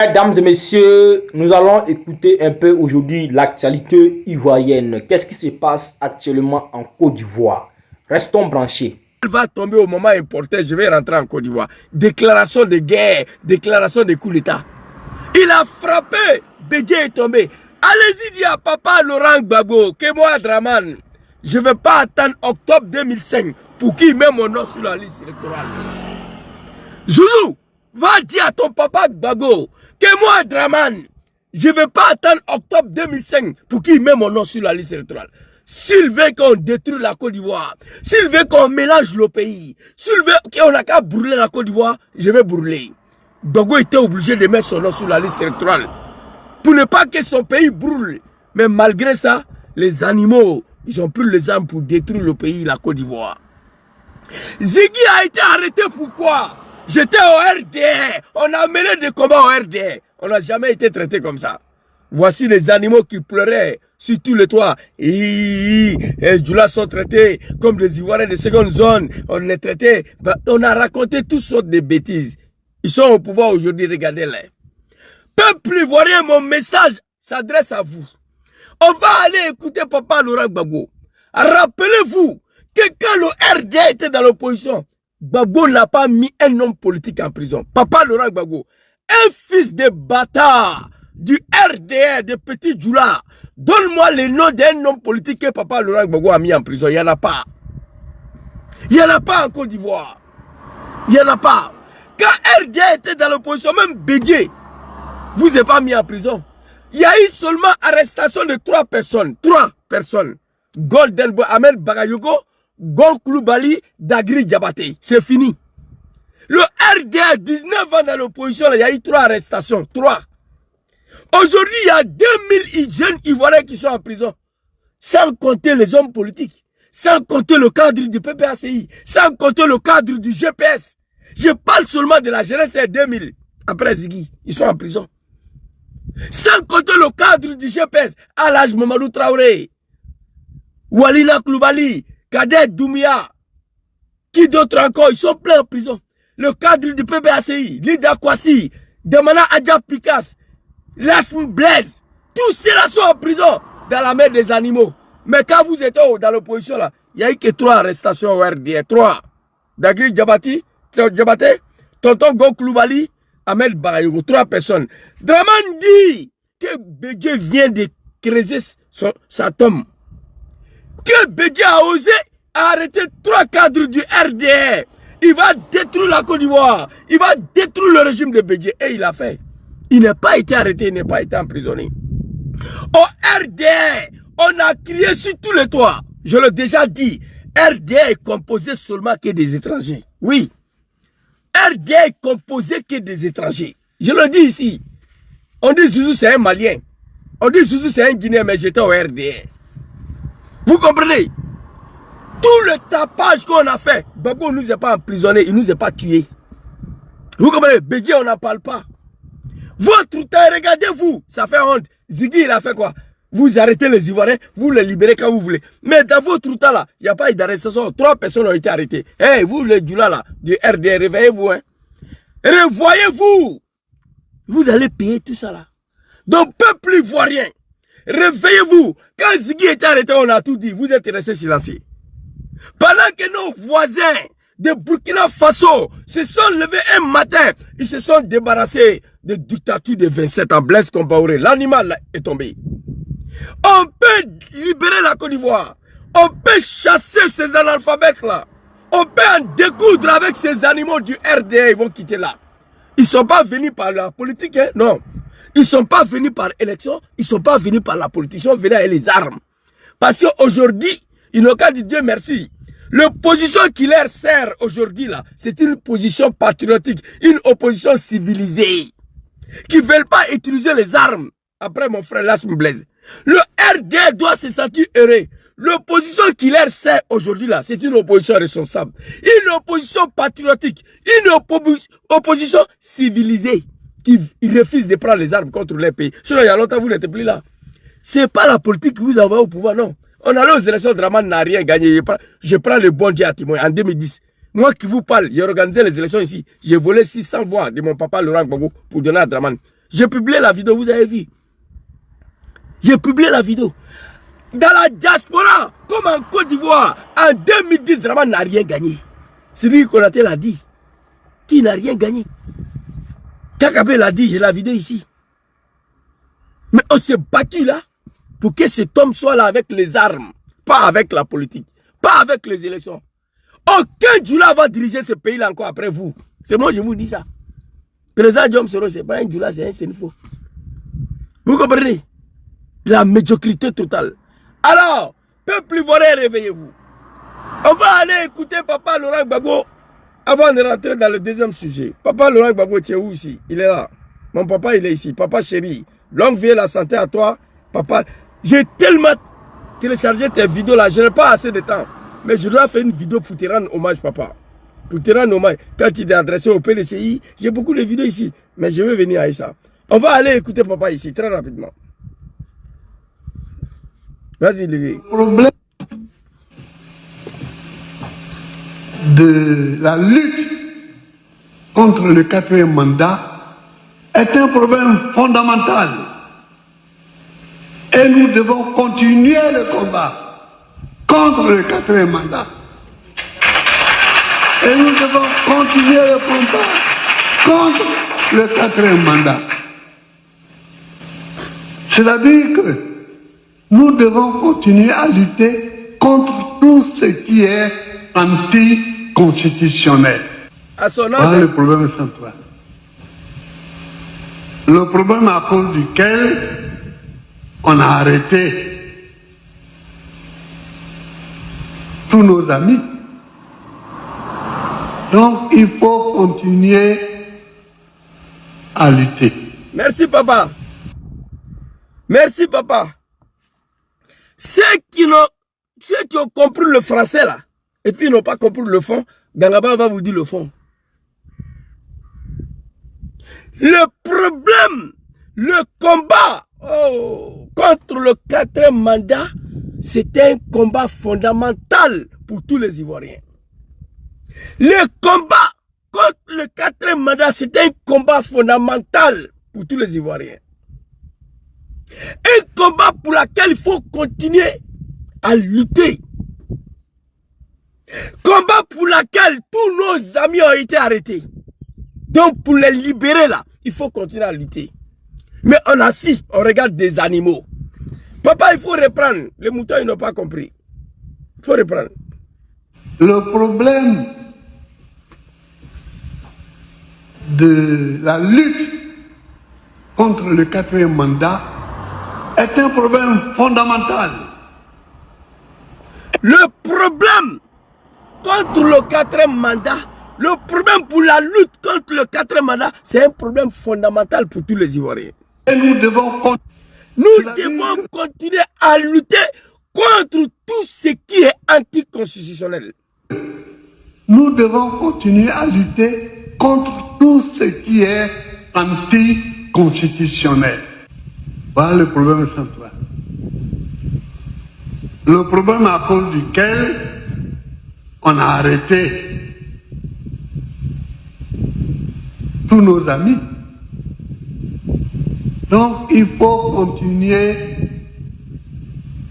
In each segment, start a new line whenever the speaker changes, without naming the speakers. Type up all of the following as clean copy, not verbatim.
Mesdames et messieurs, nous allons écouter un peu aujourd'hui l'actualité ivoirienne. Qu'est-ce qui se passe actuellement en Côte d'Ivoire? Restons branchés.
Il va tomber au moment important, je vais rentrer en Côte d'Ivoire. Déclaration de guerre, déclaration de coup d'État. Il a frappé, Bédié est tombé. Allez-y dire à papa Laurent Gbagbo que moi, Draman, je ne vais pas attendre octobre 2005 pour qu'il mette mon nom sur la liste électorale. Joujou, va dire à ton papa Gbagbo que moi, Draman, je ne vais pas attendre octobre 2005 pour qu'il mette mon nom sur la liste électorale. S'il veut qu'on détruise la Côte d'Ivoire, s'il veut qu'on mélange le pays, s'il veut qu'on n'a qu'à brûler la Côte d'Ivoire, je vais brûler. Gbagbo était obligé de mettre son nom sur la liste électorale pour ne pas que son pays brûle. Mais malgré ça, les animaux, ils ont pris les armes pour détruire le pays, la Côte d'Ivoire. Ziggy a été arrêté pourquoi? J'étais au RDR. On a mené des combats au RDR. On n'a jamais été traité comme ça. Voici les animaux qui pleuraient sur tous les toits. Les Djoula sont traités comme des Ivoiriens de seconde zone. On les traitait. On a raconté toutes sortes de bêtises. Ils sont au pouvoir aujourd'hui, regardez-les. Peuple ivoirien, mon message s'adresse à vous. On va aller écouter papa Laurent Gbagbo. Rappelez-vous que quand le RDR était dans l'opposition, Gbagbo n'a pas mis un homme politique en prison. Papa Laurent Gbagbo, un fils de bâtard du RDR, de petit Djoula. Donne-moi le nom d'un homme politique que papa Laurent Gbagbo a mis en prison. Il n'y en a pas. Il n'y en a pas en Côte d'Ivoire. Il n'y en a pas. Quand RDR était dans l'opposition, même Bédié, vous n'avez pas mis en prison. Il y a eu seulement arrestation de 3 personnes. 3 personnes. Golden Boy, Ahmed Bagayogo, Gon Koulibaly, Dagri Diabaté. C'est fini. Le RDR, 19 ans dans l'opposition, il y a eu 3 arrestations. 3. Aujourd'hui, il y a 2000 jeunes Ivoiriens qui sont en prison. Sans compter les hommes politiques. Sans compter le cadre du PPACI. Sans compter le cadre du GPS. Je parle seulement de la jeunesse 2000. Après Ziggy, ils sont en prison. Sans compter le cadre du GPS. Alaj Mamadou Traoré. Walina Koulibaly. Kader Doumbia. Qui d'autres encore? Ils sont pleins en prison. Le cadre du PPACI. Lida Kwasi. Demana Adja Pikas. Lasm Blaise. Tous ceux-là sont en prison. Dans la mer des animaux. Mais quand vous êtes dans l'opposition là, il n'y a eu que 3 arrestations au RDR. 3. Dagri Diabaté. Tonton Gon Koulibaly. Ahmed Bagayogo, 3 personnes. Draman dit que Bédié vient de creuser sa tombe. Que Bédié a osé arrêter 3 cadres du RDR. Il va détruire la Côte d'Ivoire. Il va détruire le régime de Bédié. Et il a fait. Il n'a pas été arrêté, il n'a pas été emprisonné. Au RDR, on a crié sur tous les toits. Je l'ai déjà dit. RDR est composé seulement que des étrangers. Oui. RDR est composé que des étrangers. Je le dis ici. On dit Zouzou c'est un Malien. On dit Zouzou c'est un Guinéen, mais j'étais au RDR. Vous comprenez? Tout le tapage qu'on a fait, Gbagbo ne nous a pas emprisonnés, il ne nous a pas tués. Vous comprenez? Bédié, on n'en parle pas. Votre temps, regardez-vous, ça fait honte. Ziggy, il a fait quoi? Vous arrêtez les Ivoiriens, vous les libérez quand vous voulez. Mais dans votre temps là, il n'y a pas eu d'arrestation. 3 personnes ont été arrêtées. Hey, vous les Djoula là, du RDR, réveillez-vous. Hein. Revoyez-vous. Vous allez payer tout ça là. Donc, peuple ivoirien, réveillez-vous. Quand Ziggy était arrêté, on a tout dit. Vous êtes restés silencieux. Pendant que nos voisins de Burkina Faso se sont levés un matin, ils se sont débarrassés de dictature de 27 ans. Blaise Compaoré, l'animal est tombé. On peut libérer la Côte d'Ivoire. On peut chasser ces analphabètes là. On peut en découdre avec ces animaux du RDR. Ils vont quitter là. Ils ne sont pas venus par la politique. Hein? Non. Ils ne sont pas venus par élection. Ils ne sont pas venus par la politique. Ils sont venus avec les armes. Parce qu'aujourd'hui, ils n'ont qu'à dire Dieu merci. L'opposition qui leur sert aujourd'hui là, c'est une position patriotique. Une opposition civilisée. Qui ne veulent pas utiliser les armes. Après mon frère Lasm Blaise. Le RDR doit se sentir heureux. L'opposition qui leur sert aujourd'hui là, c'est une opposition responsable. Une opposition patriotique. Une opposition civilisée. Qui refuse de prendre les armes contre les pays. Sinon, il y a longtemps, vous n'êtes plus là. Ce n'est pas la politique que vous envoyez au pouvoir, non. On allait aux élections, Draman n'a rien gagné. Je prends le bon Dieu à témoin en 2010. Moi qui vous parle, j'ai organisé les élections ici. J'ai volé 600 voix de mon papa Laurent Gbagbo pour donner à Draman. J'ai publié la vidéo, vous avez vu. J'ai publié la vidéo. Dans la diaspora, comme en Côte d'Ivoire, en 2010, Draman n'a rien gagné. Sidi Konaté l'a dit. Qui n'a rien gagné? Kakabe l'a dit, j'ai la vidéo ici. Mais on s'est battu là pour que cet homme soit là avec les armes, pas avec la politique, pas avec les élections. Aucun Djoula va diriger ce pays-là encore après vous. C'est moi, je vous dis ça. Président Diom Soro, ce n'est pas un Djoula, c'est un Sénifo. Vous comprenez? La médiocrité totale. Alors, peuple ivoirien, réveillez-vous. On va aller écouter Papa Laurent Gbagbo avant de rentrer dans le deuxième sujet. Papa Laurent Gbagbo, tu es où ici? Il est là. Mon papa, il est ici. Papa chéri, longue vie et la santé à toi. Papa, j'ai tellement téléchargé tes vidéos là, je n'ai pas assez de temps. Mais je dois faire une vidéo pour te rendre hommage, papa. Pour te rendre hommage. Quand tu t'es adressé au PDCI, j'ai beaucoup de vidéos ici. Mais je vais venir à ça. On va aller écouter papa ici, très rapidement. Vas-y, Lévi.
Le problème de la lutte contre le quatrième mandat est un problème fondamental. Et nous devons continuer le combat contre le quatrième mandat. Et nous devons continuer le combat contre le quatrième mandat. C'est-à-dire que nous devons continuer à lutter contre tout ce qui est anticonstitutionnel. Voilà le problème central. Le problème à cause duquel on a arrêté tous nos amis. Donc il faut continuer à lutter.
Merci papa. Merci papa. Ceux qui ont compris le français là, et puis ils n'ont pas compris le fond, Gangaba va vous dire le fond. Le problème, le combat contre le quatrième mandat, c'est un combat fondamental pour tous les Ivoiriens. Le combat contre le quatrième mandat, c'est un combat fondamental pour tous les Ivoiriens. Un combat pour lequel il faut continuer à lutter. Combat pour lequel tous nos amis ont été arrêtés. Donc pour les libérer là, il faut continuer à lutter. Mais on assis, on regarde des animaux. Papa, il faut reprendre. Les moutons, ils n'ont pas compris. Il faut reprendre.
Le problème de la lutte contre le quatrième mandat est un problème fondamental.
Le problème contre le quatrième mandat, le problème pour la lutte contre le quatrième mandat, c'est un problème fondamental pour tous les Ivoiriens.
Et nous devons
continuer à lutter contre tout ce qui est anticonstitutionnel.
Nous devons continuer à lutter contre tout ce qui est anticonstitutionnel. Voilà le problème central. Le problème à cause duquel on a arrêté tous nos amis. Donc il faut continuer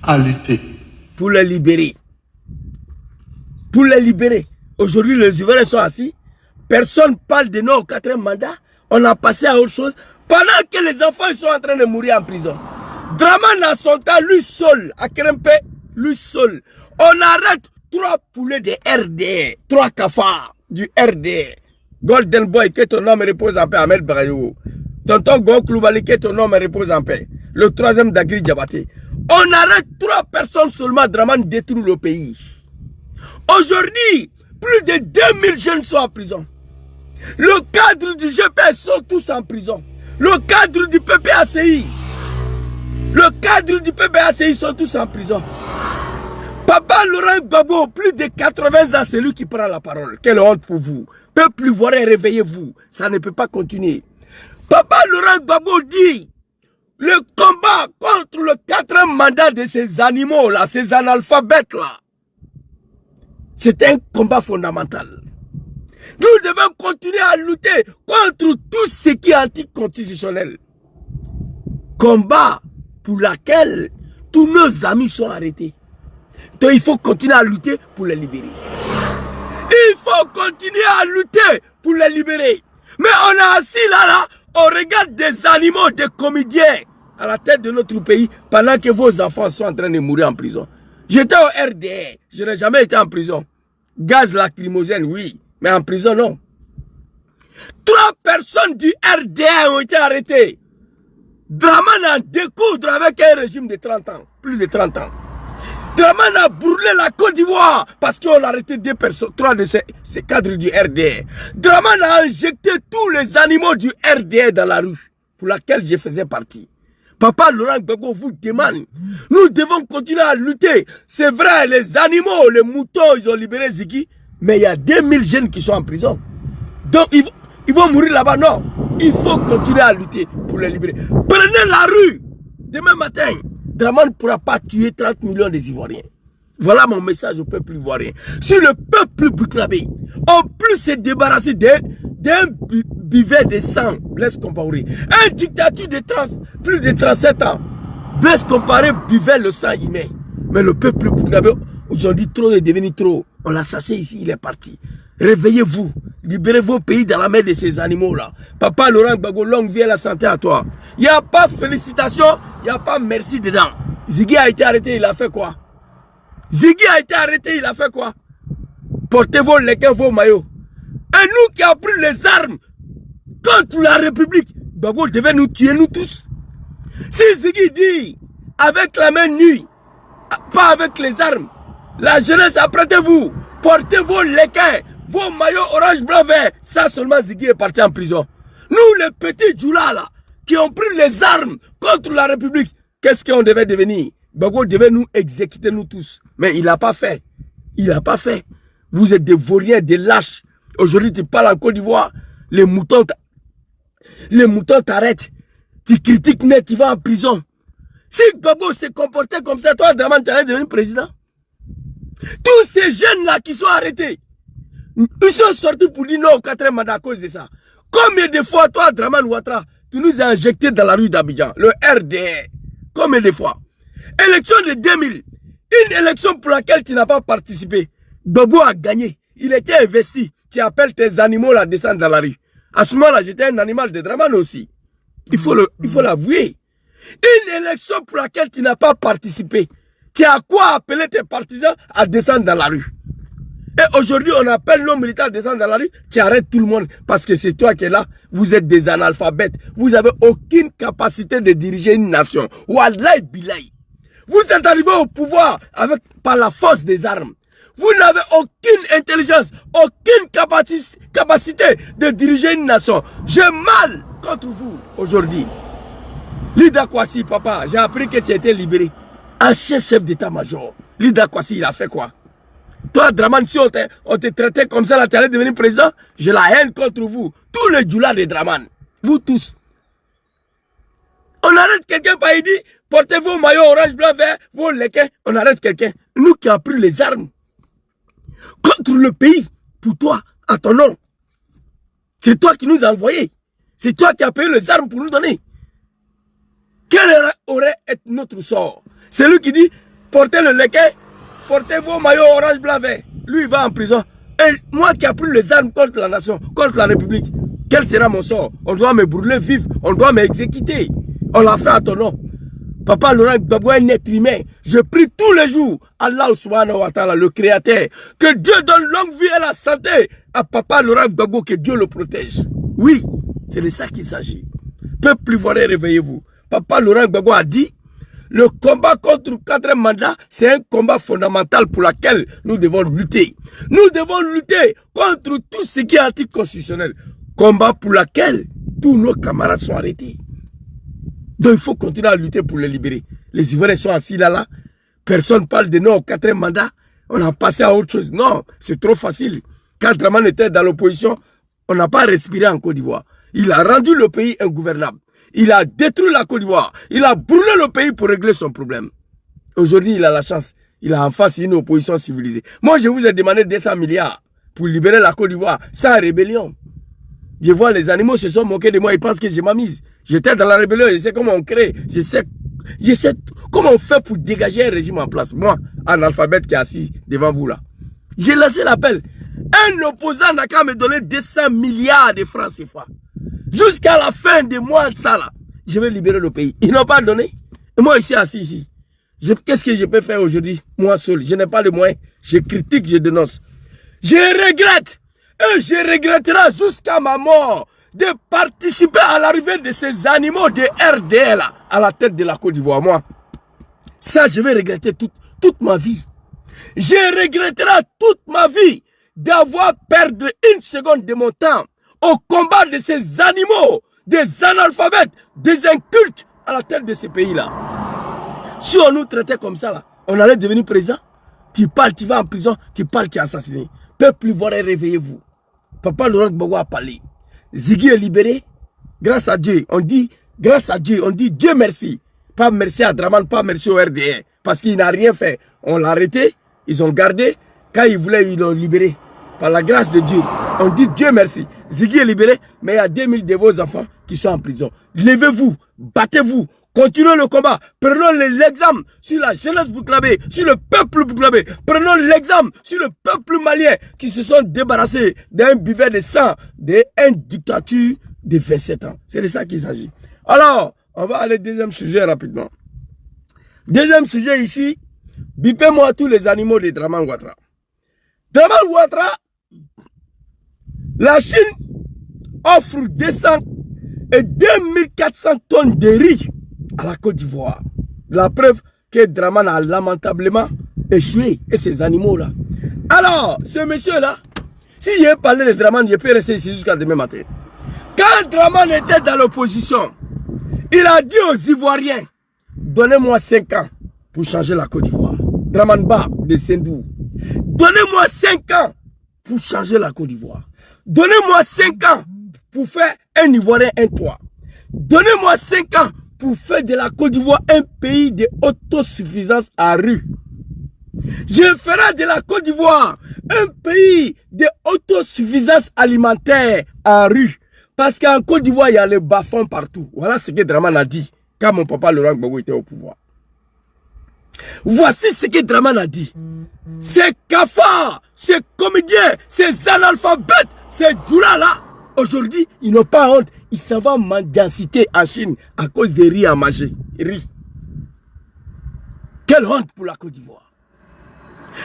à lutter.
Pour les libérer. Pour les libérer. Aujourd'hui, les Ivoiriens sont assis. Personne ne parle de nous au quatrième mandat. On a passé à autre chose. Pendant que les enfants ils sont en train de mourir en prison. Draman a son temps, lui seul, à Krempe, lui seul. On arrête 3 poulets de RD, 3 cafards du RD. Golden Boy, que ton nom repose en paix, Ahmed Brayou. Tonton Gon Kloubali, que ton nom repose en paix. Le 3e d'Agri Diabaté. On arrête 3 personnes seulement, Draman détruit le pays. Aujourd'hui, plus de 2000 jeunes sont en prison. Le cadre du GPS sont tous en prison. Le cadre du PPACI. Le cadre du PPACI sont tous en prison. Papa Laurent Gbagbo, plus de 80 ans, c'est lui qui prend la parole. Quelle honte pour vous. Peuple ivoirien, réveillez-vous. Ça ne peut pas continuer. Papa Laurent Gbagbo dit, le combat contre le 4e mandat de ces animaux-là, ces analphabètes-là, c'est un combat fondamental. Nous devons continuer à lutter contre tout ce qui est anticonstitutionnel. combat pour laquelle tous nos amis sont arrêtés. Donc il faut continuer à lutter pour les libérer. Il faut continuer à lutter pour les libérer. Mais on est assis là, on regarde des animaux, des comédiens à la tête de notre pays pendant que vos enfants sont en train de mourir en prison. J'étais au RDR, je n'ai jamais été en prison. Gaz lacrymogène, oui, mais en prison, non. 3 personnes du RDR ont été arrêtées. Draman a découdre avec un régime de 30 ans, plus de 30 ans. Draman a brûlé la Côte d'Ivoire parce qu'on a arrêté 3 de ces cadres du RDR. Draman a injecté tous les animaux du RDR dans la rue pour laquelle je faisais partie. Papa Laurent Gbagbo vous demande, nous devons continuer à lutter. C'est vrai, les animaux, les moutons, ils ont libéré Ziggy, mais il y a 2000 jeunes qui sont en prison. Donc ils vont mourir là-bas, non. Il faut continuer à lutter pour les libérer. Prenez la rue. Demain matin, Draman ne pourra pas tuer 30 millions des Ivoiriens. Voilà mon message au peuple ivoirien. Si le peuple burkinabé, en plus se débarrasser d'un buvet de sang, Blaise Compaoré, un dictature de plus de 37 ans, Blaise Compaoré buvait le sang humain. Mais le peuple burkinabé, aujourd'hui, trop est devenu trop. On l'a chassé ici, il est parti. Réveillez-vous, libérez vos pays dans la main de ces animaux-là. Papa Laurent Gbagbo, longue vie et la santé à toi. Il n'y a pas félicitations, il n'y a pas merci dedans. Ziggy a été arrêté, il a fait quoi? Ziggy a été arrêté, il a fait quoi? Portez vos lequins, vos maillots. Et nous qui avons pris les armes contre la République, Gbagbo devait nous tuer, nous tous. Si Ziggy dit, avec la main nue, pas avec les armes, la jeunesse, apprêtez-vous, portez vos lequins, vos maillots orange, blanc, vert. Ça seulement Ziggy est parti en prison. Nous, les petits djoulas là, qui ont pris les armes contre la République, qu'est-ce qu'on devait devenir? Gbagbo devait nous exécuter, nous tous. Mais il n'a pas fait. Il n'a pas fait. Vous êtes des vauriens, des lâches. Aujourd'hui, tu parles en Côte d'Ivoire, les moutons t'arrêtent. Tu critiques net, tu vas en prison. Si Gbagbo s'est comporté comme ça, toi, Draman, tu allais devenir président. Tous ces jeunes-là qui sont arrêtés, ils sont sortis pour dire non au 4e mandat à cause de ça. Combien de fois, toi, Draman Ouattara, tu nous as injectés dans la rue d'Abidjan, le RDR? Combien de fois? Élection de 2000, une élection pour laquelle tu n'as pas participé. Gbagbo a gagné. Il était investi. Tu appelles tes animaux à descendre dans la rue. À ce moment-là, j'étais un animal de Draman aussi. Il faut l'avouer. Une élection pour laquelle tu n'as pas participé. Tu as quoi appeler tes partisans à descendre dans la rue? Et aujourd'hui, on appelle nos militaires à descendre dans la rue. Tu arrêtes tout le monde parce que c'est toi qui es là. Vous êtes des analphabètes. Vous n'avez aucune capacité de diriger une nation. Wallahi billahi. Vous êtes arrivé au pouvoir par la force des armes. Vous n'avez aucune intelligence, aucune capacité de diriger une nation. J'ai mal contre vous aujourd'hui. Lida Kwasi, papa, j'ai appris que tu étais libéré. Ancien chef d'état-major. Lida Kwasi, il a fait quoi? Toi, Draman, si on te traitait comme ça, là, tu allais devenir président. J'ai la haine contre vous. Tous les djoulas de Draman. Vous tous. On arrête quelqu'un par il dit, portez vos maillots orange, blanc, vert, vos lequins. On arrête quelqu'un. Nous qui avons pris les armes contre le pays, pour toi, à ton nom. C'est toi qui nous as envoyés. C'est toi qui as payé les armes pour nous donner. Quel aurait été notre sort? C'est lui qui dit, portez le lequin, portez vos maillots orange, blanc, vert. Lui, il va en prison. Et moi qui ai pris les armes contre la nation, contre la République, quel sera mon sort? On doit me brûler vif, on doit m'exécuter. On l'a fait à ton nom. Papa Laurent Gbagbo est un être humain. Je prie tous les jours Allah subhanahu wa ta'ala, le créateur, que Dieu donne longue vie et la santé à Papa Laurent Gbagbo, que Dieu le protège. Oui, c'est de ça qu'il s'agit. Peuple ivoirien, réveillez-vous. Papa Laurent Gbagbo a dit, le combat contre le 4e mandat, c'est un combat fondamental pour lequel nous devons lutter. Nous devons lutter contre tout ce qui est anticonstitutionnel. Combat pour lequel tous nos camarades sont arrêtés. Donc il faut continuer à lutter pour les libérer. Les Ivoiriens sont assis là. Personne ne parle de nous au 4e mandat. On a passé à autre chose. Non, c'est trop facile. Quand Draman était dans l'opposition, on n'a pas respiré en Côte d'Ivoire. Il a rendu le pays ingouvernable. Il a détruit la Côte d'Ivoire. Il a brûlé le pays pour régler son problème. Aujourd'hui, il a la chance. Il a en face une opposition civilisée. Moi, je vous ai demandé 200 milliards pour libérer la Côte d'Ivoire sans rébellion. Je vois les animaux se sont moqués de moi, ils pensent que je m'amise. J'étais dans la rébellion, je sais comment on crée, je sais comment on fait pour dégager un régime en place. Moi, analphabète qui est assis devant vous là. J'ai lancé l'appel. Un opposant n'a qu'à me donner 200 milliards de francs CFA. Jusqu'à la fin de mois, ça là, je vais libérer le pays. Ils n'ont pas donné. Et moi, ici, assis ici. Qu'est-ce que je peux faire aujourd'hui? Moi seul, je n'ai pas de moyens. Je critique, je dénonce. Je regrette. Et je regretterai jusqu'à ma mort de participer à l'arrivée de ces animaux de RDL à la tête de la Côte d'Ivoire. Moi, ça, je vais regretter toute ma vie. Je regretterai toute ma vie d'avoir perdu une seconde de mon temps au combat de ces animaux, des analphabètes, des incultes à la tête de ce pays-là. Si on nous traitait comme ça, là, on allait devenir président. Tu parles, tu vas en prison, tu parles, tu es assassiné. Peuple ivoirien, réveillez-vous. Papa Laurent Gbagbo a parlé. Ziggy est libéré. Grâce à Dieu. On dit grâce à Dieu. On dit Dieu merci. Pas merci à Draman, pas merci au RDR. Parce qu'il n'a rien fait. On l'a arrêté. Ils ont gardé. Quand ils voulaient, ils l'ont libéré. Par la grâce de Dieu. On dit Dieu merci. Ziggy est libéré. Mais il y a 2000 de vos enfants qui sont en prison. Levez-vous. Battez-vous. Continuez le combat. Prenons l'exemple sur la jeunesse burkinabé, sur le peuple burkinabé. Prenons l'exemple sur le peuple malien qui se sont débarrassés d'un buvet de sang, d'une dictature de 27 ans. C'est de ça qu'il s'agit. Alors, on va aller au deuxième sujet rapidement. Deuxième sujet ici, bipez-moi tous les animaux de Draman Ouattara. Draman Ouattara, la Chine offre 200 et 2400 tonnes de riz à la Côte d'Ivoire. La preuve que Draman a lamentablement échoué et ces animaux-là. Alors, ce monsieur-là, si j'ai parlé de Draman, je peux rester ici jusqu'à demain matin. Quand Draman était dans l'opposition, il a dit aux Ivoiriens, donnez-moi 5 ans pour changer la Côte d'Ivoire. Draman Ba de Sendou. Donnez-moi 5 ans pour changer la Côte d'Ivoire. Donnez-moi 5 ans pour faire un Ivoirien, un toit. Donnez-moi 5 ans pour faire de la Côte d'Ivoire un pays de autosuffisance à rue. Je ferai de la Côte d'Ivoire un pays de autosuffisance alimentaire en rue. Parce qu'en Côte d'Ivoire, il y a le bas-fond partout. Voilà ce que Draman a dit quand mon papa Laurent Gbagbo était au pouvoir. Voici ce que Draman a dit. Ces cafards, ces comédiens, ces analphabètes, ces djoulas-là, aujourd'hui, ils n'ont pas honte. Ils s'en vont mendicité en Chine à cause des riz à manger. Riz. Quelle honte pour la Côte d'Ivoire.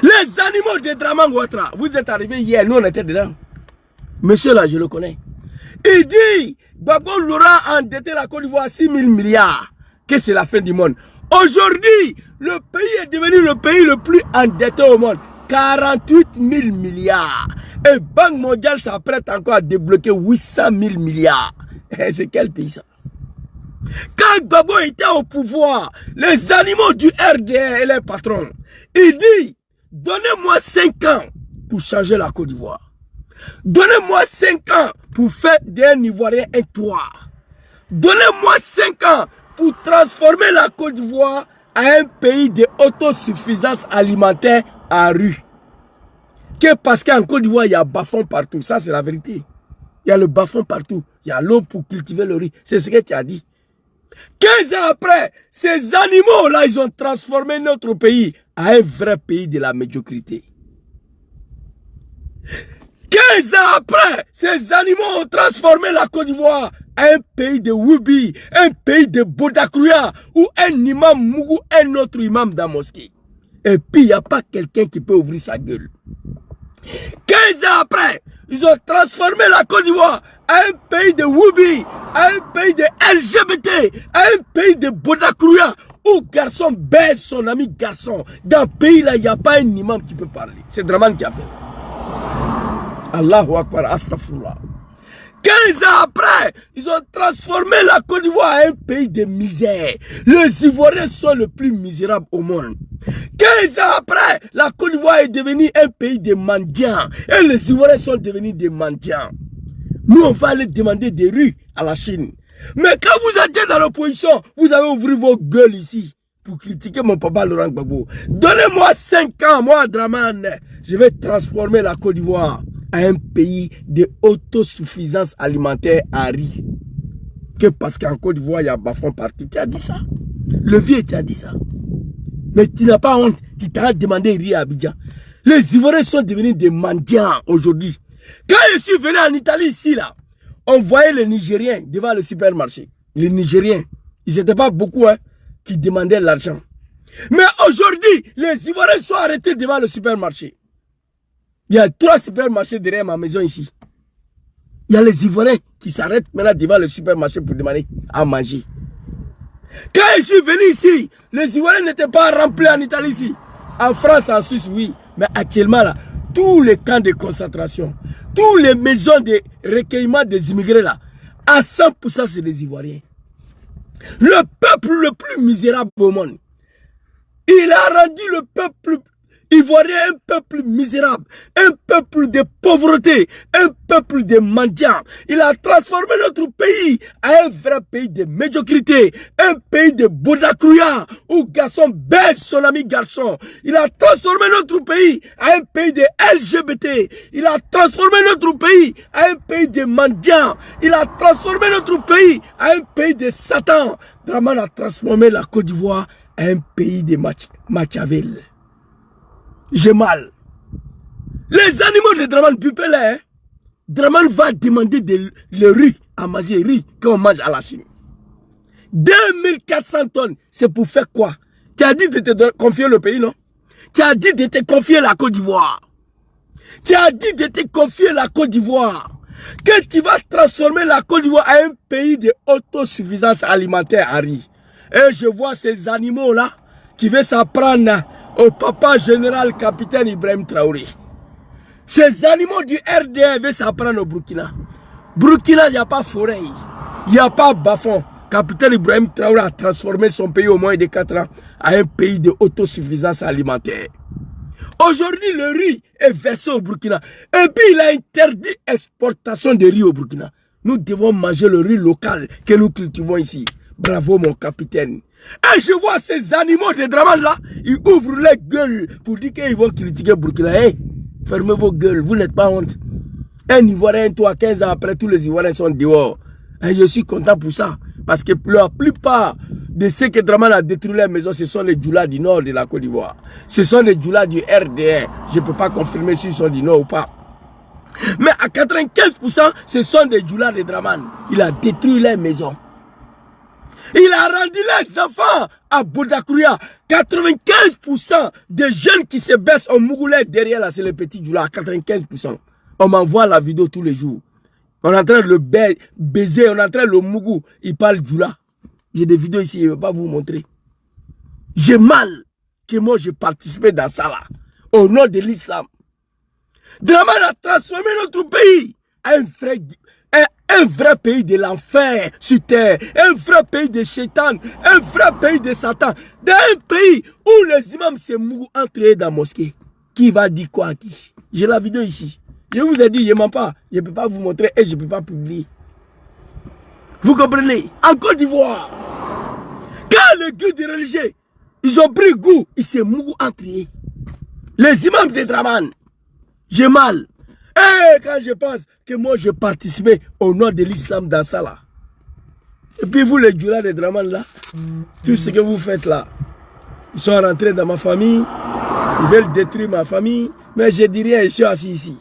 Les animaux de Draman Ouattara, vous êtes arrivés hier, nous on était dedans. Monsieur là, je le connais. Il dit, Gbagbo Laurent a endetté la Côte d'Ivoire à 6 000 milliards. Que c'est la fin du monde. Aujourd'hui, le pays est devenu le pays le plus endetté au monde. 48 000 milliards. Et Banque mondiale s'apprête encore à débloquer 800 000 milliards. C'est quel pays ça? Quand Gbagbo était au pouvoir, les animaux du RDR et les patrons, il dit, donnez-moi 5 ans pour changer la Côte d'Ivoire. Donnez-moi 5 ans pour faire d'un Ivoirien un toit. Donnez-moi 5 ans pour transformer la Côte d'Ivoire à un pays de autosuffisance alimentaire en rue. Que parce qu'en Côte d'Ivoire, il y a bas-fond partout. Ça, c'est la vérité. Il y a le bas-fond partout. Il y a l'eau pour cultiver le riz. C'est ce que tu as dit. 15 ans après, ces animaux-là, ils ont transformé notre pays à un vrai pays de la médiocrité. 15 ans après, ces animaux ont transformé la Côte d'Ivoire à un pays de Woubi, un pays de Bodakrouya, où un imam mougou un autre imam dans la mosquée. Et puis, il n'y a pas quelqu'un qui peut ouvrir sa gueule. 15 ans après, ils ont transformé la Côte d'Ivoire à un pays de Woubi, à un pays de LGBT, à un pays de Bodakrouya, où garçon baise son ami garçon. Dans ce pays-là, il n'y a pas un imam qui peut parler. C'est Draman qui a fait ça. Allahu Akbar, astaghfirullah. 15 ans après, ils ont transformé la Côte d'Ivoire à un pays de misère. Les Ivoiriens sont les plus misérables au monde. 15 ans après, la Côte d'Ivoire est devenue un pays de mendiants. Et les Ivoiriens sont devenus des mendiants. Nous, on va aller demander des rues à la Chine. Mais quand vous étiez dans l'opposition, vous avez ouvert vos gueules ici pour critiquer mon papa Laurent Gbagbo. Donnez-moi 5 ans, moi, Draman, je vais transformer la Côte d'Ivoire à un pays de autosuffisance alimentaire à riz. Que parce qu'en Côte d'Ivoire, il y a bas-fonds partout. Tu as dit ça. Le vieux, tu as dit ça. Mais tu n'as pas honte. Tu t'as demandé riz à Abidjan. Les Ivoiriens sont devenus des mendiants aujourd'hui. Quand je suis venu en Italie ici, là, on voyait les Nigériens devant le supermarché. Les Nigériens, ils n'étaient pas beaucoup qui demandaient l'argent. Mais aujourd'hui, les Ivoiriens sont arrêtés devant le supermarché. Il y a 3 supermarchés derrière ma maison ici. Il y a les Ivoiriens qui s'arrêtent maintenant devant le supermarché pour demander à manger. Quand je suis venu ici, les Ivoiriens n'étaient pas remplis en Italie ici. En France, en Suisse, oui. Mais actuellement, là, tous les camps de concentration, toutes les maisons de recueillement des immigrés, là, à 100%, c'est des Ivoiriens. Le peuple le plus misérable au monde. Il a rendu le peuple ivoirien un peuple misérable, un peuple de pauvreté, un peuple de mendiants. Il a transformé notre pays en un vrai pays de médiocrité, un pays de Bodakouya, où garçon baisse son ami garçon. Il a transformé notre pays en un pays de LGBT. Il a transformé notre pays en un pays de mendiants. Il a transformé notre pays en un pays de Satan. Draman a transformé la Côte d'Ivoire en un pays de Machiavel. J'ai mal. Les animaux de Draman Pupel, Draman va demander le riz à manger, riz qu'on mange à la Chine. 2400 tonnes, c'est pour faire quoi? Tu as dit de te confier le pays, non? Tu as dit de te confier la Côte d'Ivoire. Tu as dit de te confier la Côte d'Ivoire. Que tu vas transformer la Côte d'Ivoire en un pays de autosuffisance alimentaire à riz. Et je vois ces animaux-là qui veulent s'apprendre au papa général capitaine Ibrahim Traoré. Ces animaux du RDA veulent s'apprendre au Burkina. Burkina, il n'y a pas forêt, il n'y a pas bas-fond. Capitaine Ibrahim Traoré a transformé son pays au moins de 4 ans en un pays de autosuffisance alimentaire. Aujourd'hui, le riz est versé au Burkina. Et puis, il a interdit l'exportation de riz au Burkina. Nous devons manger le riz local que nous cultivons ici. Bravo, mon capitaine. Et je vois ces animaux de Draman là, ils ouvrent les gueules pour dire qu'ils vont critiquer Burkina. Hey, fermez vos gueules, vous n'êtes pas honte. Un Ivoirien, toi, 15 ans après, tous les Ivoiriens sont dehors. Et je suis content pour ça. Parce que la plupart de ceux que Draman a détruit les maisons, ce sont les Djoula du nord de la Côte d'Ivoire. Ce sont les Djoula du RDR. Je ne peux pas confirmer s'ils sont du nord ou pas. Mais à 95%, ce sont des Djoula de Draman. Il a détruit les maisons. Il a rendu les enfants à Bodakouya. 95% des jeunes qui se baissent au Mougoulé derrière là, c'est les petits Djoula. 95%. On m'envoie la vidéo tous les jours. On est en train de le baiser, on est en train de le Mougou. Il parle Djoula. J'ai des vidéos ici, je ne vais pas vous montrer. J'ai mal que moi j'ai participé dans ça là. Au nom de l'islam. Draman a transformé notre pays en un vrai pays de l'enfer sur terre, un vrai pays de Shaitan, un vrai pays de Satan, dans un pays où les imams se mouillent entre eux dans la mosquée. Qui va dire quoi à qui? J'ai la vidéo ici. Je vous ai dit, je ne mens pas, je ne peux pas vous montrer et je ne peux pas publier. Vous comprenez? En Côte d'Ivoire, quand les guides religieux, ils ont pris goût, ils se mouillent entre eux. Les imams de Draman, j'ai mal. Et quand je pense que moi je participais au nom de l'islam dans ça là. Et puis vous les Djoula de Draman là, tout ce que vous faites là, ils sont rentrés dans ma famille, ils veulent détruire ma famille, mais je dis rien, je suis assis ici.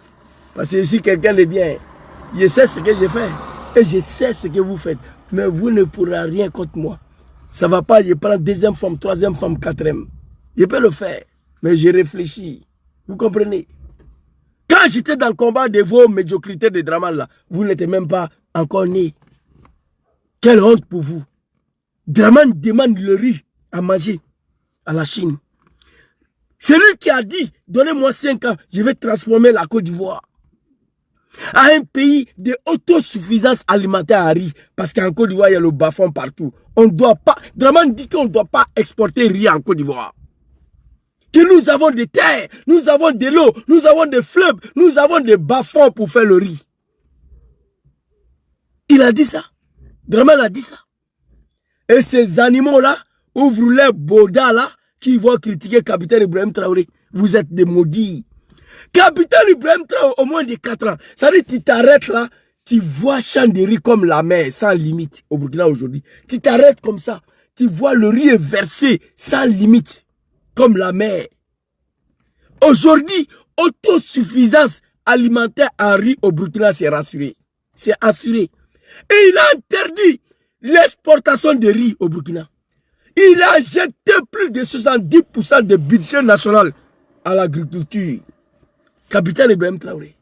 Parce que je suis quelqu'un de bien. Je sais ce que je fais et je sais ce que vous faites. Mais vous ne pourrez rien contre moi. Ça ne va pas, je prends deuxième femme, troisième femme, quatrième. Je peux le faire, mais je réfléchis. Vous comprenez? Quand j'étais dans le combat de vos médiocrités de Draman là, vous n'étiez même pas encore né. Quelle honte pour vous. Draman demande le riz à manger à la Chine. C'est lui qui a dit, donnez-moi 5 ans, je vais transformer la Côte d'Ivoire à un pays de autosuffisance alimentaire à riz. Parce qu'en Côte d'Ivoire, il y a le bas-fond partout. On doit pas, Draman dit qu'on ne doit pas exporter riz en Côte d'Ivoire. Que nous avons des terres, nous avons de l'eau, nous avons des fleuves, nous avons des bas-fonds pour faire le riz. Il a dit ça. Draman a dit ça. Et ces animaux-là ouvrent les bodas là qui vont critiquer capitaine Ibrahim Traoré. Vous êtes des maudits. Capitaine Ibrahim Traoré, au moins de 4 ans. Ça veut dire tu t'arrêtes là, tu vois champ de riz comme la mer, sans limite, au Burkina aujourd'hui. Tu t'arrêtes comme ça, tu vois le riz est versé, sans limite, comme la mer. Aujourd'hui, autosuffisance alimentaire en riz au Burkina, c'est rassuré. C'est assuré. Et il a interdit l'exportation de riz au Burkina. Il a injecté plus de 70% de budget national à l'agriculture. Capitaine Ibrahim Traoré.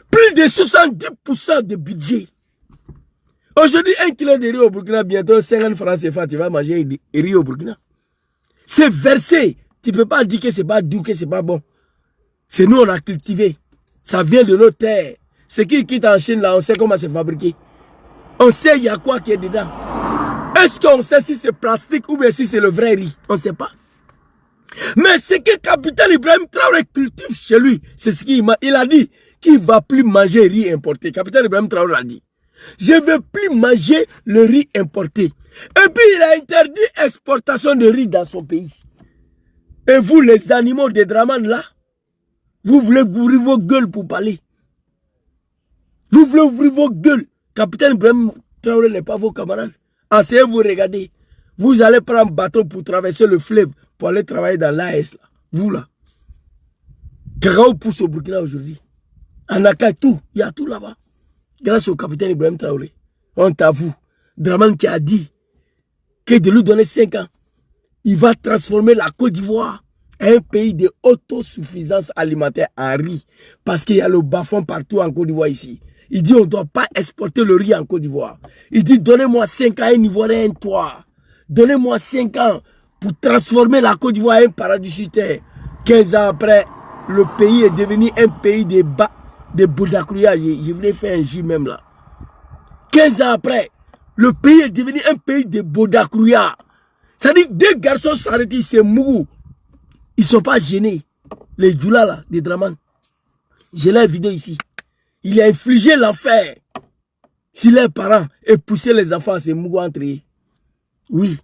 Plus de 70% de budget. Aujourd'hui, 1 kilo de riz au Burkina, bientôt 50 francs CFA, tu vas manger du riz au Burkina. C'est versé. Tu ne peux pas dire que ce n'est pas doux, que ce n'est pas bon. C'est nous, on a cultivé. Ça vient de nos terres. Ce qui quitte en Chine, là, on sait comment c'est fabriqué. On sait il y a quoi qui est dedans. Est-ce qu'on sait si c'est plastique ou bien si c'est le vrai riz? On ne sait pas. Mais ce que Capitaine Ibrahim Traoré cultive chez lui, c'est ce qu'il a dit, qu'il ne va plus manger riz importé. Capitaine Ibrahim Traoré a dit, je ne veux plus manger le riz importé. Et puis il a interdit l'exportation de riz dans son pays. Et vous, les animaux des Draman là, vous voulez ouvrir vos gueules pour parler. Vous voulez ouvrir vos gueules. Capitaine Ibrahim Traoré n'est pas vos camarades. Asseyez-vous, regardez. Vous allez prendre un bateau pour traverser le fleuve pour aller travailler dans l'AS là. Vous là. Cacao pousse au Burkina aujourd'hui. En Aka, tout. Il y a tout là-bas. Grâce au capitaine Ibrahim Traoré. Honte à vous. Draman qui a dit que de lui donner 5 ans, il va transformer la Côte d'Ivoire en un pays de autosuffisance alimentaire en riz. Parce qu'il y a le bas-fond partout en Côte d'Ivoire ici. Il dit on ne doit pas exporter le riz en Côte d'Ivoire. Il dit donnez-moi 5 ans, un Ivoirien, un toit. Donnez-moi 5 ans pour transformer la Côte d'Ivoire en un paradis sur terre. 15 ans après, le pays est devenu un pays de Boudakrouya. Je voulais faire un J même là. 15 ans après, le pays est devenu un pays de Boudakrouya. C'est-à-dire que 2 garçons s'arrêtent, c'est mou. Ils ne sont pas gênés. Les Djoula là, des Draman. J'ai la vidéo ici. Il a infligé l'enfer si les parents et poussé les enfants à se mouiller entre eux. Oui.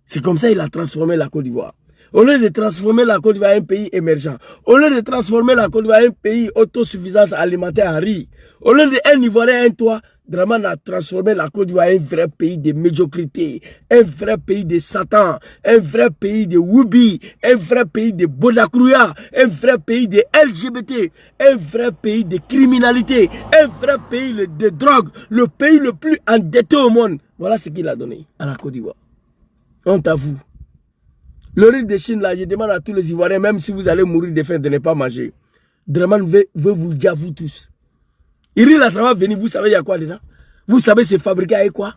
C'est comme ça qu'il a transformé la Côte d'Ivoire. Au lieu de transformer la Côte d'Ivoire en un pays émergent, au lieu de transformer la Côte d'Ivoire en un pays autosuffisance alimentaire en riz, au lieu d'un Ivoirien un toit, Draman a transformé la Côte d'Ivoire en un vrai pays de médiocrité, un vrai pays de Satan, un vrai pays de Woubi, un vrai pays de Bodakrouya, un vrai pays de LGBT, un vrai pays de criminalité, un vrai pays de drogue, le pays le plus endetté au monde. Voilà ce qu'il a donné à la Côte d'Ivoire. Honte à vous. Le riz de Chine, là, je demande à tous les Ivoiriens, même si vous allez mourir de faim, de ne pas manger. Draman veut vous dire, vous tous. Le riz, là, ça va venir, vous savez, il y a quoi dedans? Vous savez, c'est fabriqué avec quoi?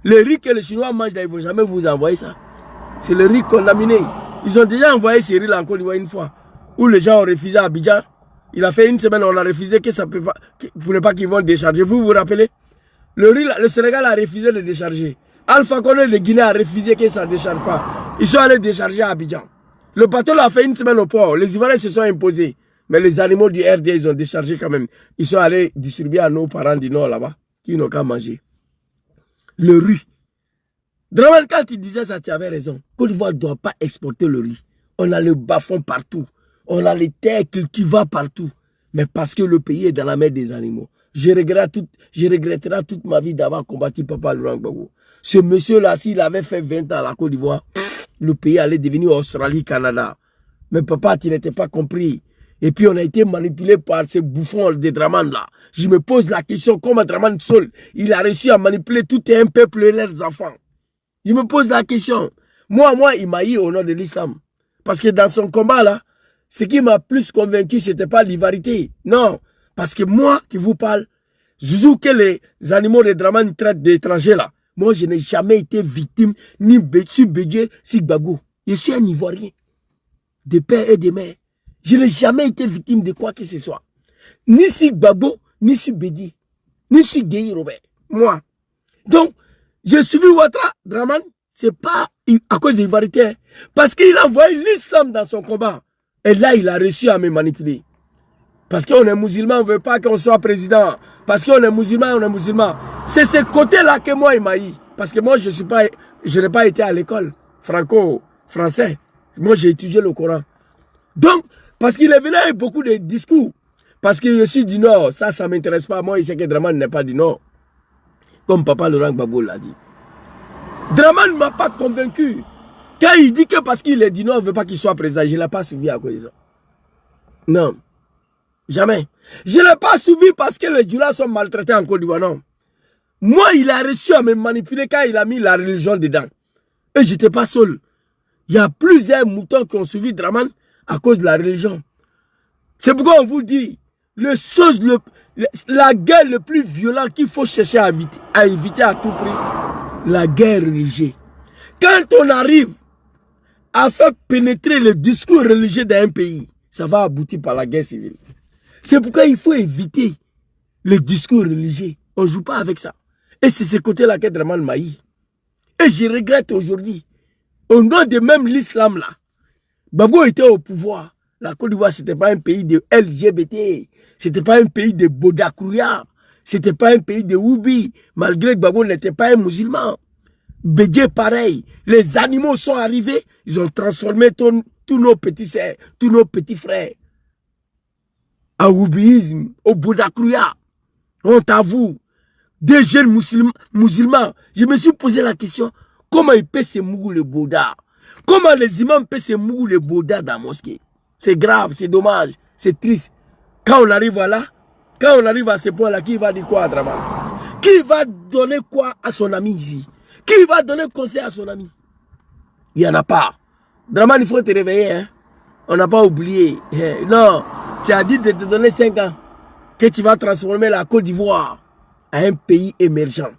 Le riz que les Chinois mangent, là, ils ne vont jamais vous envoyer ça. C'est le riz contaminé. Ils ont déjà envoyé ce riz là en Côte d'Ivoire une fois, où les gens ont refusé à Abidjan. Il a fait 1 semaine, on a refusé que ça peut pas, pour ne pas qu'ils vont décharger. Vous vous rappelez? Le riz, là, le Sénégal a refusé de décharger. Alpha Condé de Guinée a refusé que ça ne décharge pas. Ils sont allés décharger à Abidjan. Le bateau l'a fait 1 semaine au port. Les Ivoiriens se sont imposés. Mais les animaux du RD, ils ont déchargé quand même. Ils sont allés distribuer à nos parents du Nord là-bas, qui n'ont qu'à manger. Le riz. Draman, quand il disait ça, tu avais raison. Côte d'Ivoire ne doit pas exporter le riz. On a le bas-fond partout. On a les terres cultivables partout. Mais parce que le pays est dans la mer des animaux. Je regretterai toute ma vie d'avoir combattu Papa Laurent Gbagbo. Ce monsieur-là, s'il avait fait 20 ans à la Côte d'Ivoire, le pays allait devenir Australie, Canada. Mais papa, tu n'étais pas compris. Et puis on a été manipulé par ces bouffons de Draman là. Je me pose la question, comment Draman seul, il a réussi à manipuler tout un peuple et leurs enfants. Je me pose la question. Moi, il m'a eu au nom de l'islam. Parce que dans son combat là, ce qui m'a plus convaincu, ce n'était pas l'ivarité. Non. Parce que moi qui vous parle, je joue que les animaux de Draman traitent d'étrangers là. Moi, je n'ai jamais été victime, ni Bédié, si Gbagbo. Je suis un Ivoirien, de père et de mère. Je n'ai jamais été victime de quoi que ce soit. Ni si Gbagbo, ni si Bédié, ni si Gueye Robert. Moi. Donc, j'ai suivi Ouattara, Draman, c'est pas à cause de l'ivarité. Parce qu'il a envoyé l'islam dans son combat. Et là, il a réussi à me manipuler. Parce qu'on est musulman, on ne veut pas qu'on soit président. Parce qu'on est musulman, on est musulman. C'est ce côté-là que moi, il m'a eu. Parce que moi, je n'ai pas été à l'école franco-français. Moi, j'ai étudié le Coran. Donc, Parce qu'il est venu avec beaucoup de discours. Parce que je suis du Nord. Ça ne m'intéresse pas. Moi, il sait que Dramane n'est pas du Nord. Comme papa Laurent Gbagbo l'a dit. Dramane ne m'a pas convaincu. Quand il dit que parce qu'il est du Nord, il ne veut pas qu'il soit président, je ne l'ai pas suivi à cause de ça. Non. Jamais. Je ne l'ai pas suivi parce que les Djoula sont maltraités en Côte d'Ivoire. Non. Moi, il a réussi à me manipuler quand il a mis la religion dedans. Et je n'étais pas seul. Il y a plusieurs moutons qui ont suivi Dramane à cause de la religion. C'est pourquoi on vous dit, la guerre le plus violente qu'il faut chercher à éviter à tout prix, la guerre religieuse. Quand on arrive à faire pénétrer le discours religieux d'un pays, ça va aboutir par la guerre civile. C'est pourquoi il faut éviter le discours religieux. On ne joue pas avec ça. Et c'est ce côté-là que Dramane m'a eu. Et je regrette aujourd'hui, au nom de même l'islam là, Gbagbo était au pouvoir. La Côte d'Ivoire, ce n'était pas un pays de LGBT. Ce n'était pas un pays de Bodakrouya. Ce n'était pas un pays de Woubi. Malgré que Gbagbo n'était pas un musulman. Bédié pareil. Les animaux sont arrivés. Ils ont transformé tous nos petits sœurs, tous nos petits frères. Au Woubisme, au Bodakrouya. Honte à vous. Des jeunes musulmans. Je me suis posé la question, comment ils paient ces mougous le Bouddha? Comment les imams paient ces mougous le Bouddha dans la mosquée? C'est grave, c'est dommage, c'est triste. Quand on arrive là, quand on arrive à ce point-là, qui va dire quoi à Dramane? Qui va donner quoi à son ami ici? Qui va donner conseil à son ami? Il n'y en a pas. Dramane, il faut te réveiller. Hein? On n'a pas oublié. Non, tu as dit de te donner 5 ans que tu vas transformer la Côte d'Ivoire à un pays émergent,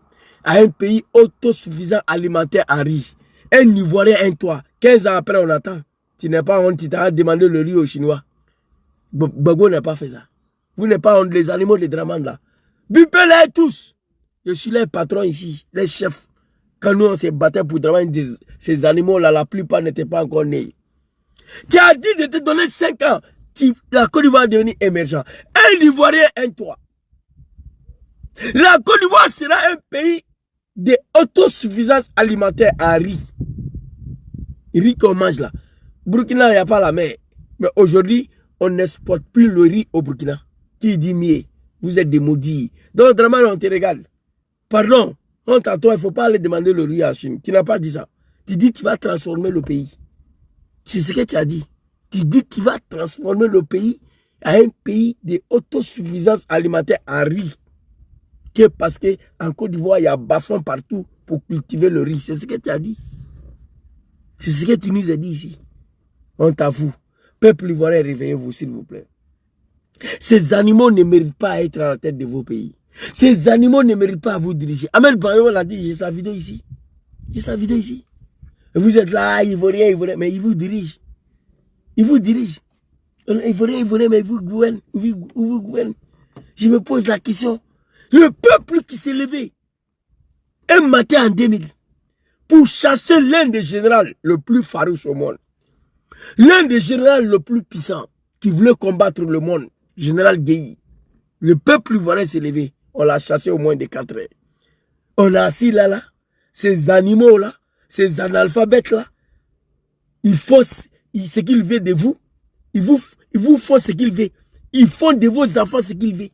à un pays autosuffisant alimentaire en riz. Un Ivoirien, un toit. 15 ans après, on attend. Tu n'es pas honte, tu t'as demandé le riz aux Chinois. Gbagbo n'a pas fait ça. Vous n'êtes pas honte, les animaux de Dramane là. Bupez-les tous. Je suis les patrons ici, les chefs. Quand nous on s'est battu pour Dramane, ces animaux là, la plupart n'étaient pas encore nés. Tu as dit de te donner 5 ans. La Côte d'Ivoire est devenue émergent. Un Ivoirien, un toit. La Côte d'Ivoire sera un pays de autosuffisance alimentaire en riz. Riz qu'on mange là. Burkina, il n'y a pas la mer. Mais aujourd'hui, on n'exporte plus le riz au Burkina. Qui dit mieux? Vous êtes des maudits. Donc, Dramane, on te regarde. Pardon, honte à toi, il ne faut pas aller demander le riz à Chine. Tu n'as pas dit ça. Tu dis que tu vas transformer le pays. C'est ce que tu as dit. Tu dis que tu vas transformer le pays à un pays de autosuffisance alimentaire en riz. Que parce qu'en Côte d'Ivoire, il y a bas-fonds partout pour cultiver le riz. C'est ce que tu as dit. C'est ce que tu nous as dit ici. Honte à vous. Peuple ivoirien, réveillez-vous, s'il vous plaît. Ces animaux ne méritent pas à être à la tête de vos pays. Ces animaux ne méritent pas à vous diriger. Ahmed Bayo l'a dit, j'ai sa vidéo ici. J'ai sa vidéo ici. Et vous êtes là, Ivoirien, mais il vous dirige. Il vous dirige. Ivoirien, mais il vous gouverne. Vous gouverne. Je me pose la question. Le peuple qui s'est levé un matin en 2000 pour chercher l'un des généraux le plus farouche au monde. L'un des généraux le plus puissant qui voulait combattre le monde, général Guéhi. Le peuple ivoirien s'est levé. On l'a chassé au moins de 4 heures. On a assis là, ces animaux-là, ces analphabètes-là. Ils font ce qu'ils veulent de vous. Ils vous font ce qu'ils veulent. Ils font de vos enfants ce qu'ils veulent.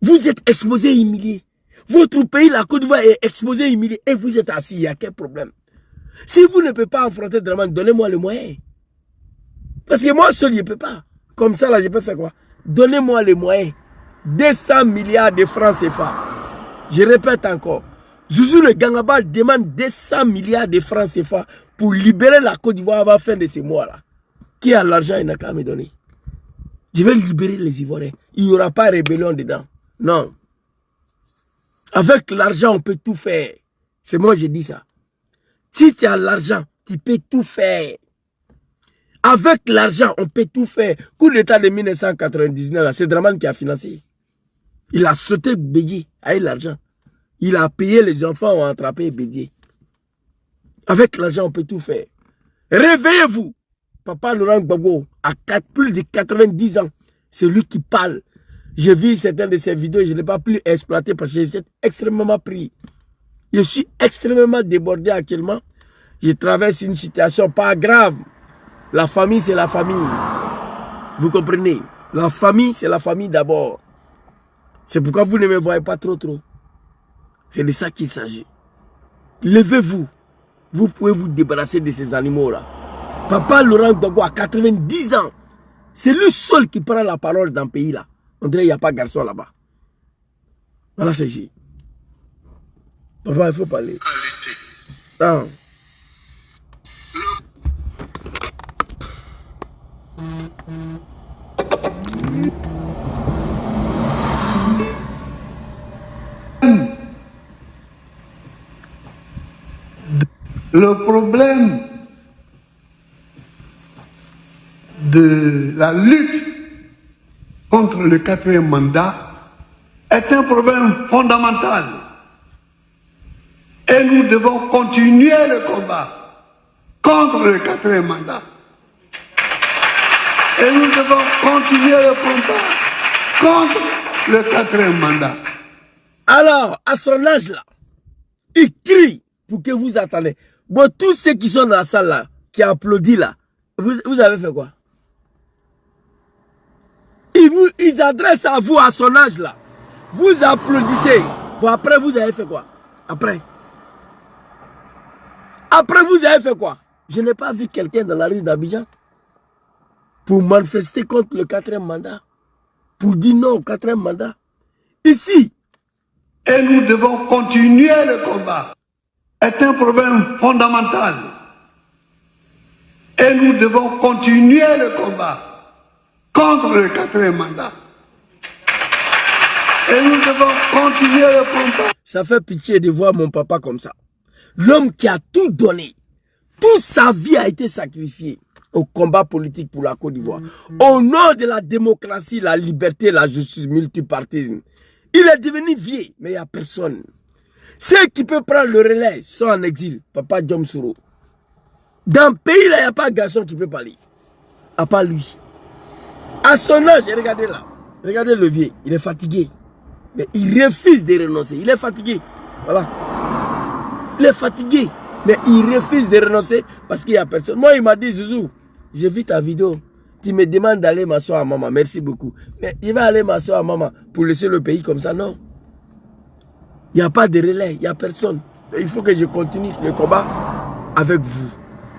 Vous êtes exposés et humiliés. Votre pays, la Côte d'Ivoire, est exposé et humilié. Et vous êtes assis. Il y a quel problème? Si vous ne pouvez pas affronter Dramane, donnez-moi le moyen. Parce que moi seul, je ne peux pas. Comme ça, là, je peux faire quoi? Donnez-moi les moyens. 200 milliards de francs CFA. Je répète encore. Zouzou le Gangaba demande 200 milliards de francs CFA pour libérer la Côte d'Ivoire avant la fin de ces mois-là. Qui a l'argent, il n'a qu'à me donner. Je vais libérer les Ivoiriens. Il n'y aura pas de rébellion dedans. Non. Avec l'argent, on peut tout faire. C'est moi qui dis ça. Si tu as l'argent, tu peux tout faire. Avec l'argent, on peut tout faire. Coup d'État de 1999, c'est Dramane qui a financé. Il a sauté Bédié avec l'argent. Il a payé les enfants, ont attrapé Bédié. Avec l'argent, on peut tout faire. Réveillez-vous. Papa Laurent Gbagbo, à plus de 90 ans, c'est lui qui parle. J'ai vu certaines de ces vidéos, je n'ai pas pu exploiter parce que j'étais extrêmement pris. Je suis extrêmement débordé actuellement. Je traverse une situation pas grave. La famille, c'est la famille. Vous comprenez? La famille, c'est la famille d'abord. C'est pourquoi vous ne me voyez pas trop. C'est de ça qu'il s'agit. Levez-vous. Vous pouvez vous débarrasser de ces animaux-là. Papa Laurent Gbagbo a 90 ans. C'est lui seul qui prend la parole dans le pays-là. On dirait qu'il n'y a pas de garçon là-bas. Voilà, c'est ici. Papa, il faut parler. Ah.
Le problème de la lutte contre le 4e mandat est un problème fondamental. Et nous devons continuer le combat contre le 4e mandat. Et nous devons continuer le combat contre le 4e mandat.
Alors, à son âge là, il crie pour que vous attendez. Bon, tous ceux qui sont dans la salle là, qui applaudissent là, vous avez fait quoi? Ils adressent à vous à son âge là. Vous applaudissez. Bon, après, vous avez fait quoi? Après, vous avez fait quoi? Je n'ai pas vu quelqu'un dans la rue d'Abidjan pour manifester contre le 4e mandat. Pour dire non au 4e mandat. Ici.
Et nous devons continuer le combat. C'est un problème fondamental. Et nous devons continuer le combat contre le 4e mandat. Et nous devons continuer le combat.
Ça fait pitié de voir mon papa comme ça. L'homme qui a tout donné. Toute sa vie a été sacrifiée au combat politique pour la Côte d'Ivoire. Au nom de la démocratie, la liberté, la justice, multipartisme. Il est devenu vieux, mais il n'y a personne. Ceux qui peuvent prendre le relais sont en exil. Papa Djom Soro. Dans le pays, là, il n'y a pas de garçon qui peut parler. À part lui. À son âge, regardez là. Regardez le vieux. Il est fatigué. Mais il refuse de renoncer. Il est fatigué. Voilà. Il est fatigué. Mais il refuse de renoncer parce qu'il n'y a personne. Moi, il m'a dit, Zouzou, j'ai vu ta vidéo. Tu me demandes d'aller m'asseoir à maman. Merci beaucoup. Mais je vais aller m'asseoir à maman pour laisser le pays comme ça. Non. Il n'y a pas de relais. Il n'y a personne. Il faut que je continue le combat avec vous.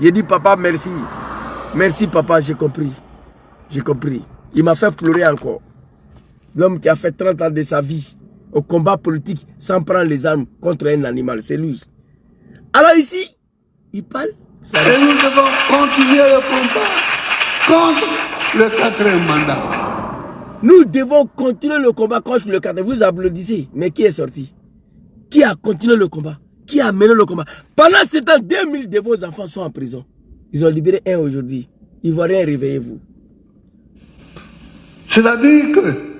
J'ai dit, papa, merci. Merci, papa, j'ai compris. J'ai compris. Il m'a fait pleurer encore. L'homme qui a fait 30 ans de sa vie au combat politique sans prendre les armes contre un animal, c'est lui. Alors ici, il parle.
Et nous devons continuer le combat contre le 4e mandat.
Nous devons continuer le combat contre le 4e. Vous applaudissez, mais qui est sorti? Qui a continué le combat? Qui a mené le combat? Pendant ce temps, 2000 de vos enfants sont en prison. Ils ont libéré un aujourd'hui. Ivoiriens, réveillez-vous.
C'est-à-dire que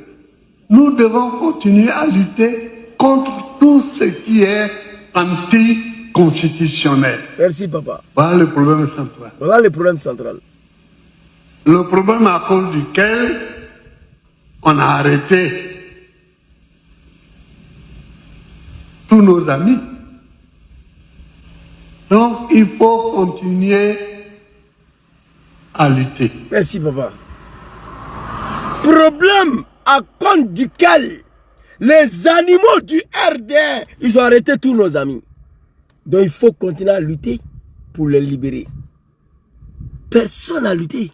nous devons continuer à lutter contre tout ce qui est anticonstitutionnel.
Merci, papa.
Voilà le problème central.
Voilà le problème central.
Le problème à cause duquel on a arrêté tous nos amis. Donc, il faut continuer à lutter.
Merci, papa. Problème à cause duquel les animaux du RDR, ils ont arrêté tous nos amis. Donc, il faut continuer à lutter pour les libérer. Personne n'a lutté.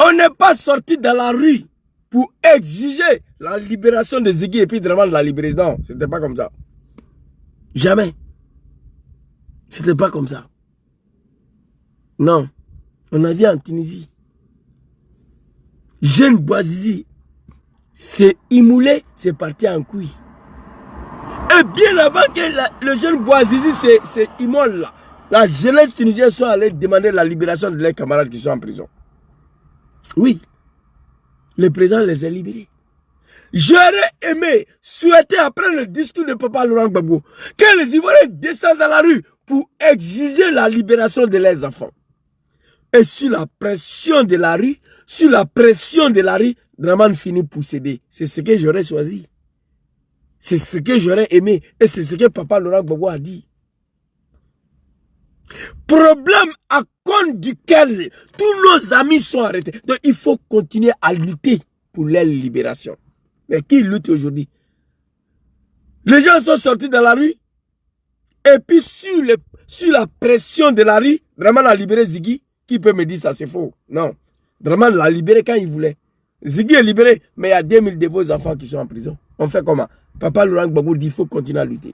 On n'est pas sorti dans la rue pour exiger la libération de Ziggy et puis Dramane la libérer. Non, c'était pas comme ça. Jamais. C'était pas comme ça. Non. On a vu en Tunisie. Jeune Bouazizi s'est immoulé, c'est parti en couille. Et bien avant que le jeune Bouazizi se immole là, la jeunesse tunisienne sont allés demander la libération de leurs camarades qui sont en prison. Oui. Le président les a libérés. J'aurais aimé, souhaiter après le discours de Papa Laurent Gbagbo, que les Ivoiriens descendent dans la rue pour exiger la libération de leurs enfants. Et sur la pression de la rue, Dramane finit pour céder. C'est ce que j'aurais choisi. C'est ce que j'aurais aimé. Et c'est ce que Papa Laurent Gbagbo a dit. Problème à compte duquel tous nos amis sont arrêtés. Donc il faut continuer à lutter pour leur libération. Mais qui lutte aujourd'hui? Les gens sont sortis dans la rue. Et puis sur la pression de la rue, Draman a libéré Ziggy. Qui peut me dire ça, c'est faux? Non. Draman l'a libéré quand il voulait. Ziggy est libéré, mais il y a 2000 de vos enfants qui sont en prison. On fait comment? Papa Laurent Gbagbo dit qu'il faut continuer à lutter.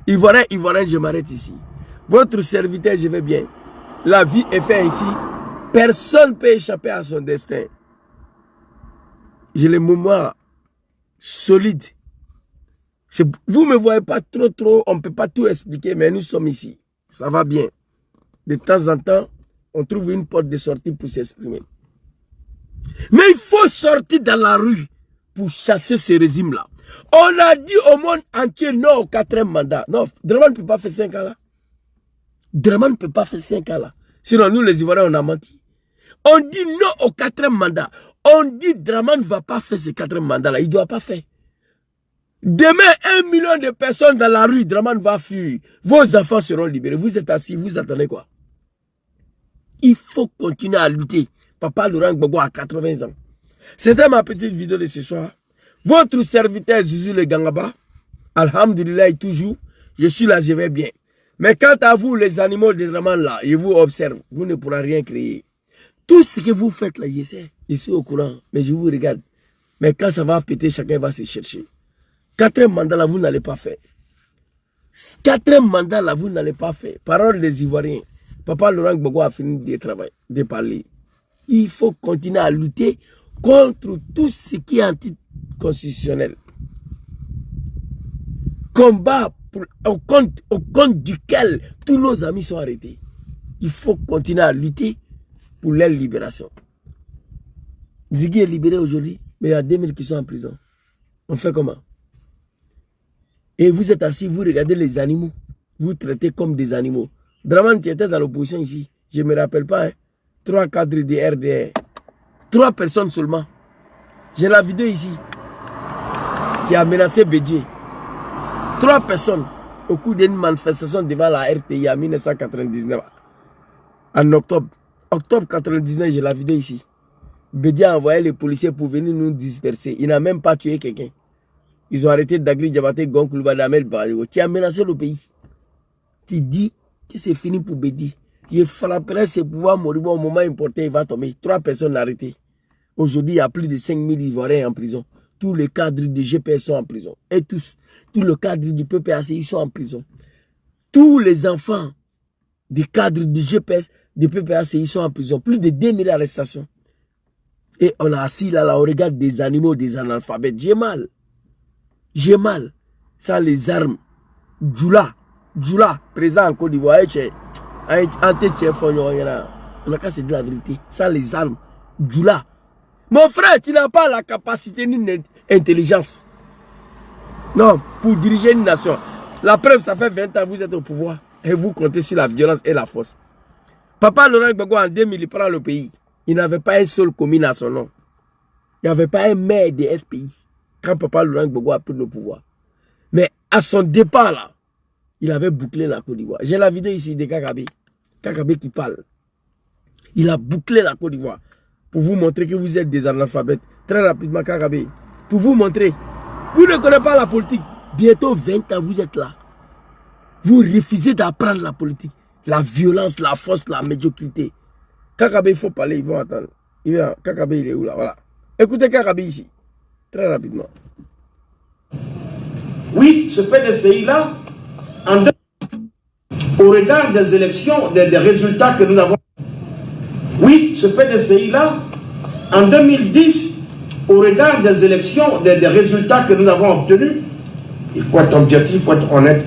Ivoirien, je m'arrête ici. Votre serviteur, je vais bien. La vie est faite ici. Personne ne peut échapper à son destin. J'ai les mémoires solides. Vous ne me voyez pas trop, on ne peut pas tout expliquer, mais nous sommes ici. Ça va bien. De temps en temps, on trouve une porte de sortie pour s'exprimer. Mais il faut sortir dans la rue pour chasser ce régime-là. On a dit au monde entier non au 4e mandat. Non, Draman ne peut pas faire 5 ans là. Draman ne peut pas faire 5 ans là. Sinon, nous les Ivoiriens, on a menti. On dit non au 4e mandat. On dit Draman ne va pas faire ce 4e mandat là. Il ne doit pas faire. Demain, 1 million de personnes dans la rue, Draman va fuir. Vos enfants seront libérés. Vous êtes assis, vous attendez quoi? Il faut continuer à lutter. Papa Laurent Gbagbo a 80 ans. C'était ma petite vidéo de ce soir. Votre serviteur Zuzu le Gangaba, alhamdulillah, toujours, je suis là, je vais bien. Mais quant à vous, les animaux de Draman là, je vous observe, vous ne pourrez rien créer. Tout ce que vous faites là, je sais, je suis au courant, mais je vous regarde. Mais quand ça va péter, chacun va se chercher. 4e mandat là, vous n'allez pas faire. 4e mandat là, vous n'allez pas faire. Parole des Ivoiriens. Papa Laurent Gbagbo a fini de travailler, de parler. Il faut continuer à lutter contre tout ce qui est anticonstitutionnel. Combat au compte duquel tous nos amis sont arrêtés. Il faut continuer à lutter pour leur libération. Ziggy est libéré aujourd'hui, mais il y a 2000 qui sont en prison. On fait comment? Et vous êtes assis, vous regardez les animaux. Vous traitez comme des animaux. Draman, tu étais dans l'opposition ici. Je ne me rappelle pas. 3 cadres de RDR. 3 personnes seulement. J'ai la vidéo ici. Qui a menacé Bédié. 3 personnes au cours d'une manifestation devant la RTI en 1999. En octobre. Octobre 1999, j'ai la vidéo ici. Bédié a envoyé les policiers pour venir nous disperser. Il n'a même pas tué quelqu'un. Ils ont arrêté Dagri Diabaté, Gonkoulba Damel Barigo. Tu as menacé le pays. Tu dis que c'est fini pour Bédi. Il frapperait ses pouvoirs moribonds au moment important, il va tomber. 3 personnes arrêtées. Aujourd'hui, il y a plus de 5000 Ivoiriens en prison. Tous les cadres du GPS sont en prison. Et tous les cadres du PPACI sont en prison. Tous les enfants des cadres du GPS, du PPACI sont en prison. Plus de 2000 arrestations. Et on a assis là, on regarde des animaux, des analphabètes. J'ai mal. J'ai mal. Ça, les armes. Djoula, présent en Côte d'Ivoire. On a qu'à se dire la vérité. Ça, les armes. Djoula. Mon frère, tu n'as pas la capacité ni l'intelligence. Non, pour diriger une nation. La preuve, ça fait 20 ans, vous êtes au pouvoir. Et vous comptez sur la violence et la force. Papa Laurent Gbagbo, en 2000, il prend le pays. Il n'avait pas un seul commune à son nom. Il n'y avait pas un maire de FPI. Quand Papa Laurent Gbagbo a pris le pouvoir. Mais à son départ, là, il avait bouclé la Côte d'Ivoire. J'ai la vidéo ici de Kakabe. Kakabe qui parle. Il a bouclé la Côte d'Ivoire. Pour vous montrer que vous êtes des analphabètes. Très rapidement, Kakabe. Pour vous montrer. Vous ne connaissez pas la politique. Bientôt 20 ans, vous êtes là. Vous refusez d'apprendre la politique. La violence, la force, la médiocrité. Kakabe, il faut parler, ils vont attendre. Kakabe, il est où là? Voilà. Écoutez Kakabe ici. Très rapidement.
Oui, ce PDCI-là, au regard des élections, des résultats que nous avons. Oui, ce PDCI-là, en 2010, au regard des élections, des résultats que nous avons obtenus, il faut être objectif, il faut être honnête.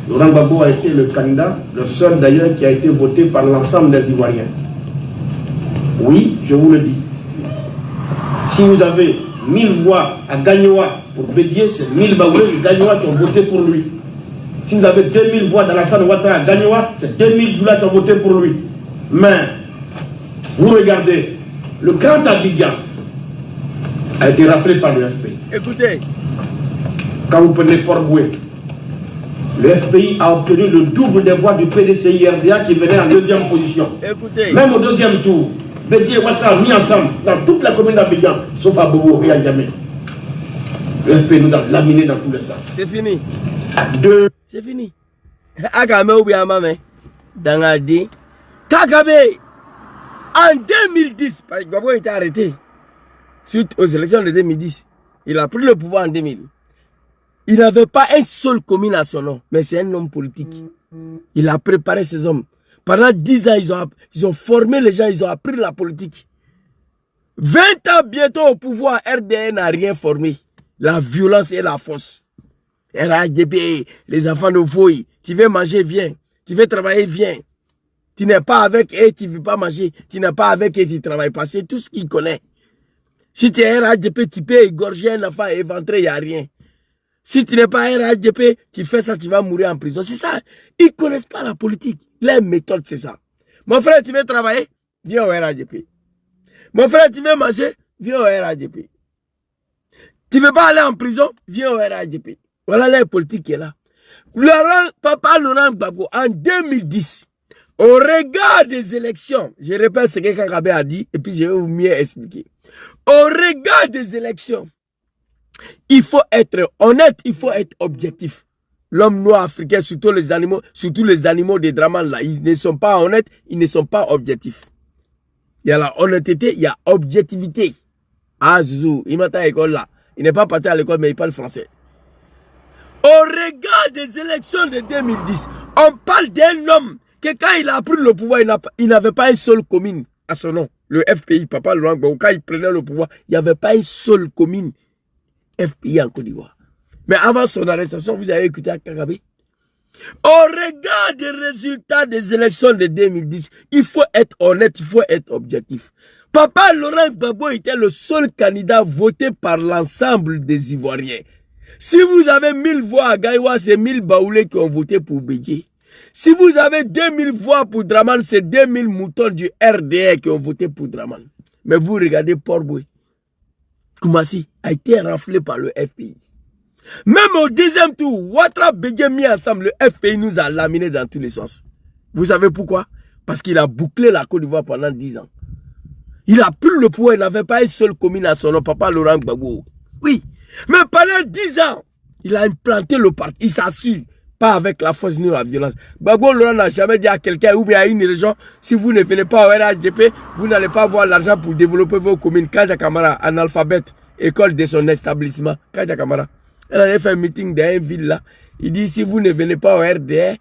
Laurent Gbagbo a été le candidat, le seul d'ailleurs qui a été voté par l'ensemble des Ivoiriens. Oui, je vous le dis. Si vous avez 1000 voix à Gagnoa pour Bédié, c'est 1000 Baoulés de Gagnoa qui ont voté pour lui. Si vous avez 2000 voix dans la salle de Ouattara à Gagnoa, c'est 2000 Doula qui ont voté pour lui. Mais, vous regardez, le grand Abidjan a été rappelé par le FPI.
Écoutez.
Quand vous prenez Port-Boué, Le FPI a obtenu le double des voix du PDCI-RDA qui venait en deuxième position.
Écoutez.
Même au deuxième tour, Bédié et Ouattara mis ensemble dans toute la commune d'Abidjan, sauf à Bobo et à Djamé. Le FPI nous a laminés dans tous les sens.
C'est fini.
C'est
fini. Agame Obiamame, Dangadi, Kakabe, en 2010, parce que Gbagbo était arrêté suite aux élections de 2010. Il a pris le pouvoir en 2000. Il n'avait pas un seul commune à son nom, mais c'est un homme politique. Il a préparé ces hommes. Pendant 10 ans, ils ont formé les gens, ils ont appris la politique. 20 ans bientôt au pouvoir, RDN n'a rien formé. La violence et la force. RHDP, les enfants de Voy, tu veux manger, viens. Tu veux travailler, viens. Tu n'es pas avec eux, tu ne veux pas manger. Tu n'es pas avec eux, tu ne travailles pas. C'est tout ce qu'il connaît. Si tu es RHDP, tu peux égorger un enfant et éventrer, il n'y a rien. Si tu n'es pas RHDP, tu fais ça, tu vas mourir en prison. C'est ça. Ils ne connaissent pas la politique. Leur méthode, c'est ça. Mon frère, tu veux travailler? Viens au RHDP. Mon frère, tu veux manger? Viens au RHDP. Tu ne veux pas aller en prison? Viens au RHDP. Voilà la politique qui est là. Papa Laurent Gbagbo, en 2010, au regard des élections, je répète ce que Kakabe a dit, et puis je vais vous mieux expliquer. Au regard des élections, il faut être honnête, il faut être objectif. L'homme noir africain, surtout les animaux des Draman là, ils ne sont pas honnêtes, ils ne sont pas objectifs. Il y a la honnêteté, il y a objectivité. Ah Zouzou, il m'a à l'école là. Il n'est pas parti à l'école, mais il parle français. Au regard des élections de 2010, on parle d'un homme que quand il a pris le pouvoir, il n'avait pas une seule commune à son nom. Le FPI, Papa Laurent Gbagbo, quand il prenait le pouvoir, il n'y avait pas une seule commune FPI en Côte d'Ivoire. Mais avant son arrestation, vous avez écouté à Kakabe. Au regard des résultats des élections de 2010, il faut être honnête, il faut être objectif. Papa Laurent Gbagbo était le seul candidat voté par l'ensemble des Ivoiriens. Si vous avez 1000 voix à Gaïwa, c'est 1000 Baoulés qui ont voté pour Bédié. Si vous avez 2000 voix pour Draman, c'est 2000 moutons du RDR qui ont voté pour Draman. Mais vous regardez Port-Boué. Koumassi a été raflé par le FPI. Même au deuxième tour, Ouattara Bédié mis ensemble, le FPI nous a laminé dans tous les sens. Vous savez pourquoi? Parce qu'il a bouclé la Côte d'Ivoire pendant 10 ans. Il a pris le pouvoir, il n'avait pas une seule commune à son nom, Papa Laurent Gbagbo. Oui. Mais pendant 10 ans, il a implanté le parti. Il s'assure, pas avec la force ni la violence. Gbagbo Laurent n'a jamais dit à quelqu'un ou bien à une région, si vous ne venez pas au RHDP, vous n'allez pas avoir l'argent pour développer vos communes. Kaja Kamara, analphabète, école de son établissement. Kaja Kamara. Elle avait fait un meeting dans une ville là. Il dit, si vous ne venez pas au RDR,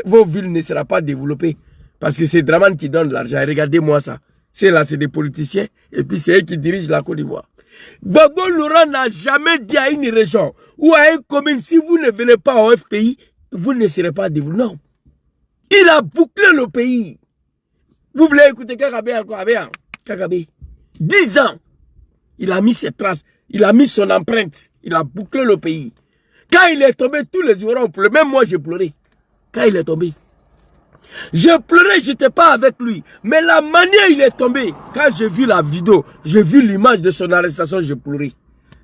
vos villes ne seront pas développées. Parce que c'est Draman qui donne l'argent. Regardez-moi ça. C'est là, c'est des politiciens. Et puis c'est eux qui dirigent la Côte d'Ivoire. Gbagbo Laurent n'a jamais dit à une région ou à une commune, si vous ne venez pas au FPI, vous ne serez pas développés. Non. Il a bouclé le pays. Vous voulez écouter Kakabe encore? Kakabe. 10 ans. Il a mis ses traces. Il a mis son empreinte. Il a bouclé le pays. Quand il est tombé, tous les Ivoiriens ont pleuré. Même moi, j'ai pleuré. Quand il est tombé. J'ai pleuré, je n'étais pas avec lui. Mais la manière il est tombé, quand j'ai vu la vidéo, j'ai vu l'image de son arrestation, j'ai pleuré.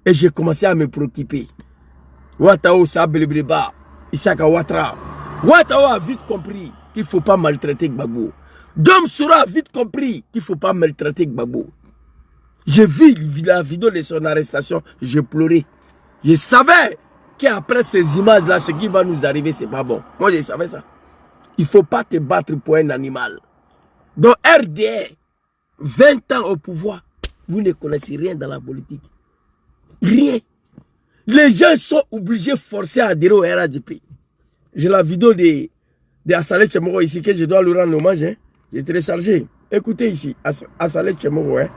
Et j'ai commencé à me préoccuper. Ouattao Sabelebeleba, Isaka Ouattara. Ouattao a vite compris qu'il ne faut pas maltraiter Gbagbo. Dom Soura a vite compris qu'il ne faut pas maltraiter Gbagbo. J'ai vu la vidéo de son arrestation, j'ai pleuré. Je savais qu'après ces images-là, ce qui va nous arriver, c'est pas bon. Moi, je savais ça. Il ne faut pas te battre pour un animal. Donc RDR, 20 ans au pouvoir, vous ne connaissez rien dans la politique. Rien. Les gens sont obligés, forcés à adhérer au RHDP. J'ai la vidéo de Assalé Tchemoro ici, que je dois lui rendre hommage. Hein. J'ai téléchargé. Écoutez ici, Assalé Tchemoro. Hein.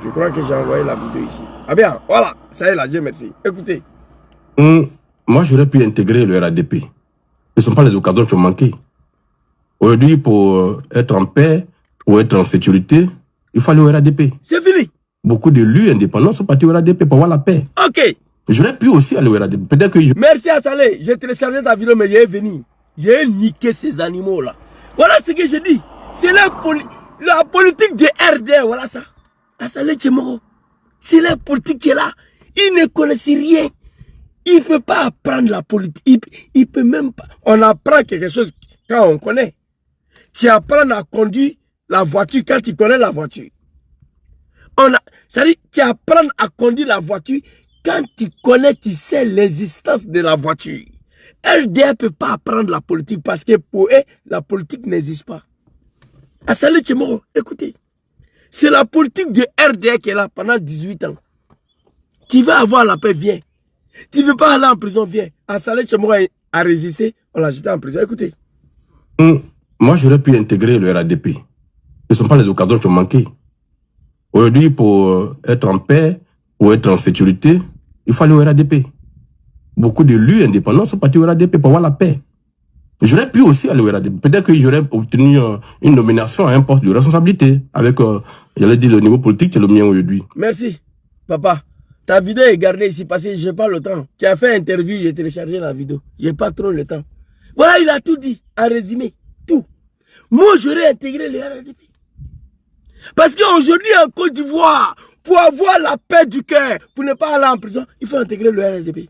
Je crois que j'ai envoyé la vidéo ici. Ah bien, voilà, ça y est là, Dieu merci. Écoutez.
Moi, j'aurais pu intégrer le RHDP. Ce ne sont pas les occasions qui ont manqué. Aujourd'hui, pour être en paix, pour être en sécurité, il faut aller au RHDP.
C'est fini.
Beaucoup d'élus indépendants sont partis au RHDP pour avoir la paix.
Ok.
J'aurais pu aussi aller au RHDP. Peut-être que
Merci à Salé. J'ai téléchargé ta vidéo, mais j'ai venu. J'ai niqué ces animaux-là. Voilà ce que je dis. C'est la politique de RDR. Voilà ça. À Salé Tchemoro. C'est la politique qui est là. Ils ne connaissent rien. Il ne peut pas apprendre la politique. Il peut même pas. On apprend quelque chose quand on connaît. Tu apprends à conduire la voiture quand tu connais la voiture. C'est-à-dire, tu apprends à conduire la voiture quand tu connais, tu sais l'existence de la voiture. RDR ne peut pas apprendre la politique parce que pour eux, la politique n'existe pas. Assalé Tchemoro, écoutez. C'est la politique de RDR qui est là pendant 18 ans. Tu vas avoir la paix, viens. Tu ne veux pas aller en prison, viens. Assalé Tchemoro a résisté, on l'a jeté en prison. Écoutez.
Moi, j'aurais pu intégrer le RADP. Ce ne sont pas les occasions qui ont manqué. Aujourd'hui, pour être en paix, pour être en sécurité, il faut aller au RADP. Beaucoup d'élus indépendants sont partis au RADP pour avoir la paix. J'aurais pu aussi aller au RADP. Peut-être que j'aurais obtenu une nomination à un poste de responsabilité. Avec, j'allais dire, le niveau politique, c'est le mien aujourd'hui.
Merci, papa. Ta vidéo est gardée ici parce que je n'ai pas le temps. Tu as fait interview, j'ai téléchargé la vidéo. Je n'ai pas trop le temps. Voilà, il a tout dit, en résumé. Tout. Moi, j'aurais intégré le RADP. Parce qu'aujourd'hui, en Côte d'Ivoire, pour avoir la paix du cœur, pour ne pas aller en prison, il faut intégrer le RDP.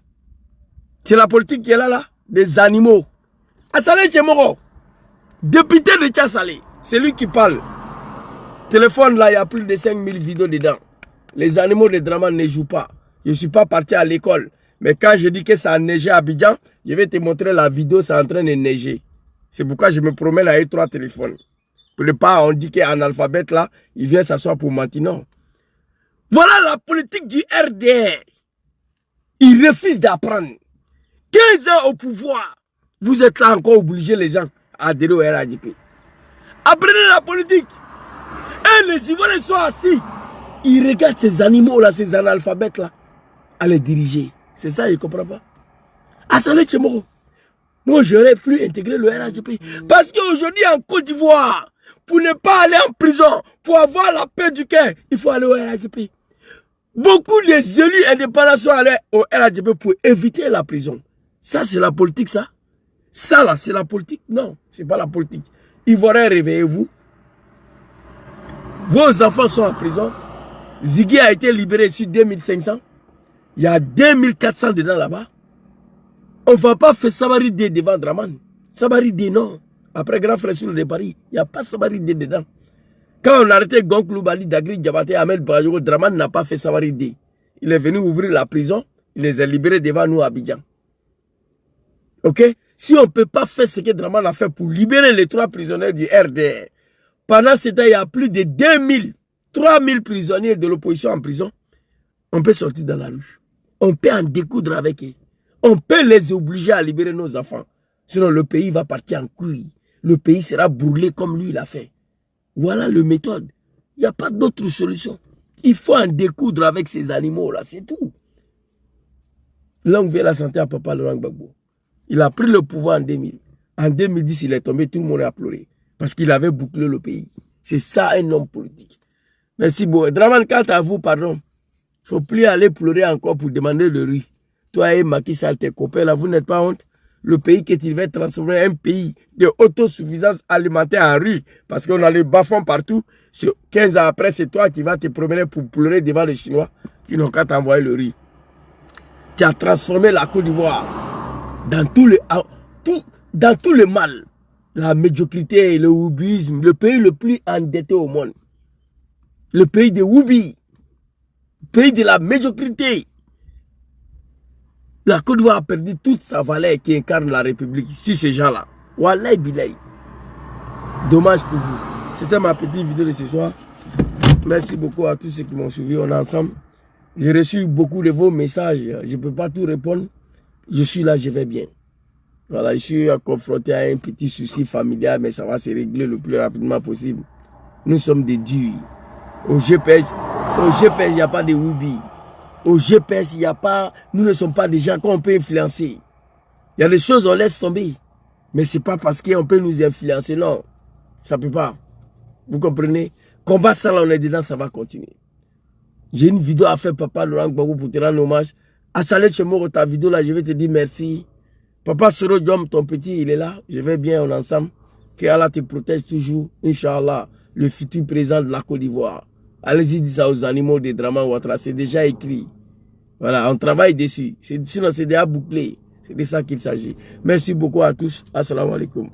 C'est la politique qui est là, des animaux. Assalé Tchemoro, député de Tchassalé, c'est lui qui parle. Téléphone là, il y a plus de 5000 vidéos dedans. Les animaux de Draman ne jouent pas. Je ne suis pas parti à l'école. Mais quand je dis que ça a neigé à Abidjan, je vais te montrer la vidéo, c'est en train de neiger. C'est pourquoi je me promène avec 3 téléphones. Pour ne pas, on dit qu'un alphabet là, il vient s'asseoir pour mentir. Non. Voilà la politique du RDR. Il refuse d'apprendre. 15 ans au pouvoir. Vous êtes là encore obligé les gens à adhérer au RADP. Apprenez la politique. Et les Ivoiriens sont assis. Ils regardent ces animaux là, ces analphabètes là, à les diriger. C'est ça, ils ne comprennent pas. Assalé Tchemoro. Moi, j'aurais pu intégrer le RADP. Parce qu'aujourd'hui, en Côte d'Ivoire, pour ne pas aller en prison, pour avoir la paix du cœur, il faut aller au RADP. Beaucoup des élus indépendants sont allés au RADP pour éviter la prison. Ça, c'est la politique, ça. Ça, là, c'est la politique. Non, ce n'est pas la politique. Ivoiriens, réveillez-vous. Vos enfants sont en prison. Ziggy a été libéré sur 2500. Il y a 2400 dedans là-bas. On ne va pas faire Sabaride devant Draman. Sabaride, non. Après Grand Frère sur de Paris, il n'y a pas Sabaride dedans. Quand on a arrêté Gonklou Bali, Dagri, Diabaté, Ahmed Bajogo, Draman n'a pas fait Sabaride. Il est venu ouvrir la prison. Il les a libérés devant nous à Abidjan. Ok? Si on ne peut pas faire ce que Draman a fait pour libérer les 3 prisonniers du RDR, pendant ce temps, il y a plus de 2000, 3000 prisonniers de l'opposition en prison. On peut sortir dans la rue. On peut en découdre avec eux. On peut les obliger à libérer nos enfants. Sinon, le pays va partir en couille. Le pays sera brûlé comme lui l'a fait. Voilà la méthode. Il n'y a pas d'autre solution. Il faut en découdre avec ces animaux-là, c'est tout. Longue vie à la santé à Papa Laurent Gbagbo. Il a pris le pouvoir en 2000. En 2010, il est tombé, tout le monde a pleuré. Parce qu'il avait bouclé le pays. C'est ça un homme politique. Merci beaucoup. Draman, quant à vous, pardon. Il ne faut plus aller pleurer encore pour demander le riz. Toi et Macky Sall, tes copains, là, vous n'êtes pas honte. Le pays que tu vas transformer en un pays de autosuffisance alimentaire en rue. Parce qu'on a les bas-fonds partout. 15 ans après, c'est toi qui vas te promener pour pleurer devant les Chinois qui n'ont qu'à t'envoyer le riz. Tu as transformé la Côte d'Ivoire dans tout le mal. La médiocrité, le wubisme, le pays le plus endetté au monde. Le pays de Woubi. Le pays de la médiocrité. La Côte d'Ivoire a perdu toute sa valeur qui incarne la République sur ces gens-là. Wallahi billahi. Dommage pour vous. C'était ma petite vidéo de ce soir. Merci beaucoup à tous ceux qui m'ont suivi. On est ensemble. J'ai reçu beaucoup de vos messages. Je ne peux pas tout répondre. Je suis là, je vais bien. Voilà, je suis confronté à un petit souci familial, mais ça va se régler le plus rapidement possible. Nous sommes des durs. Au GPS, il n'y a pas de Woubi. Au GPS, il n'y a pas... Nous ne sommes pas des gens qu'on peut influencer. Il y a des choses on laisse tomber. Mais ce n'est pas parce qu'on peut nous influencer, non. Ça ne peut pas. Vous comprenez? Combat ça, là, on est dedans, ça va continuer. J'ai une vidéo à faire, Papa Laurent Gbagbo, pour te rendre hommage. Assalé Tchemoro, ta vidéo là, je vais te dire merci. Papa Soro Diom, ton petit, il est là. Je vais bien, on est ensemble. Que Allah te protège toujours. Inch'Allah, le futur président de la Côte d'Ivoire. Allez-y, dis ça aux animaux de Draman Ouattara. C'est déjà écrit. Voilà, on travaille dessus. Sinon, c'est déjà bouclé. C'est de ça qu'il s'agit. Merci beaucoup à tous. Assalamu alaikum.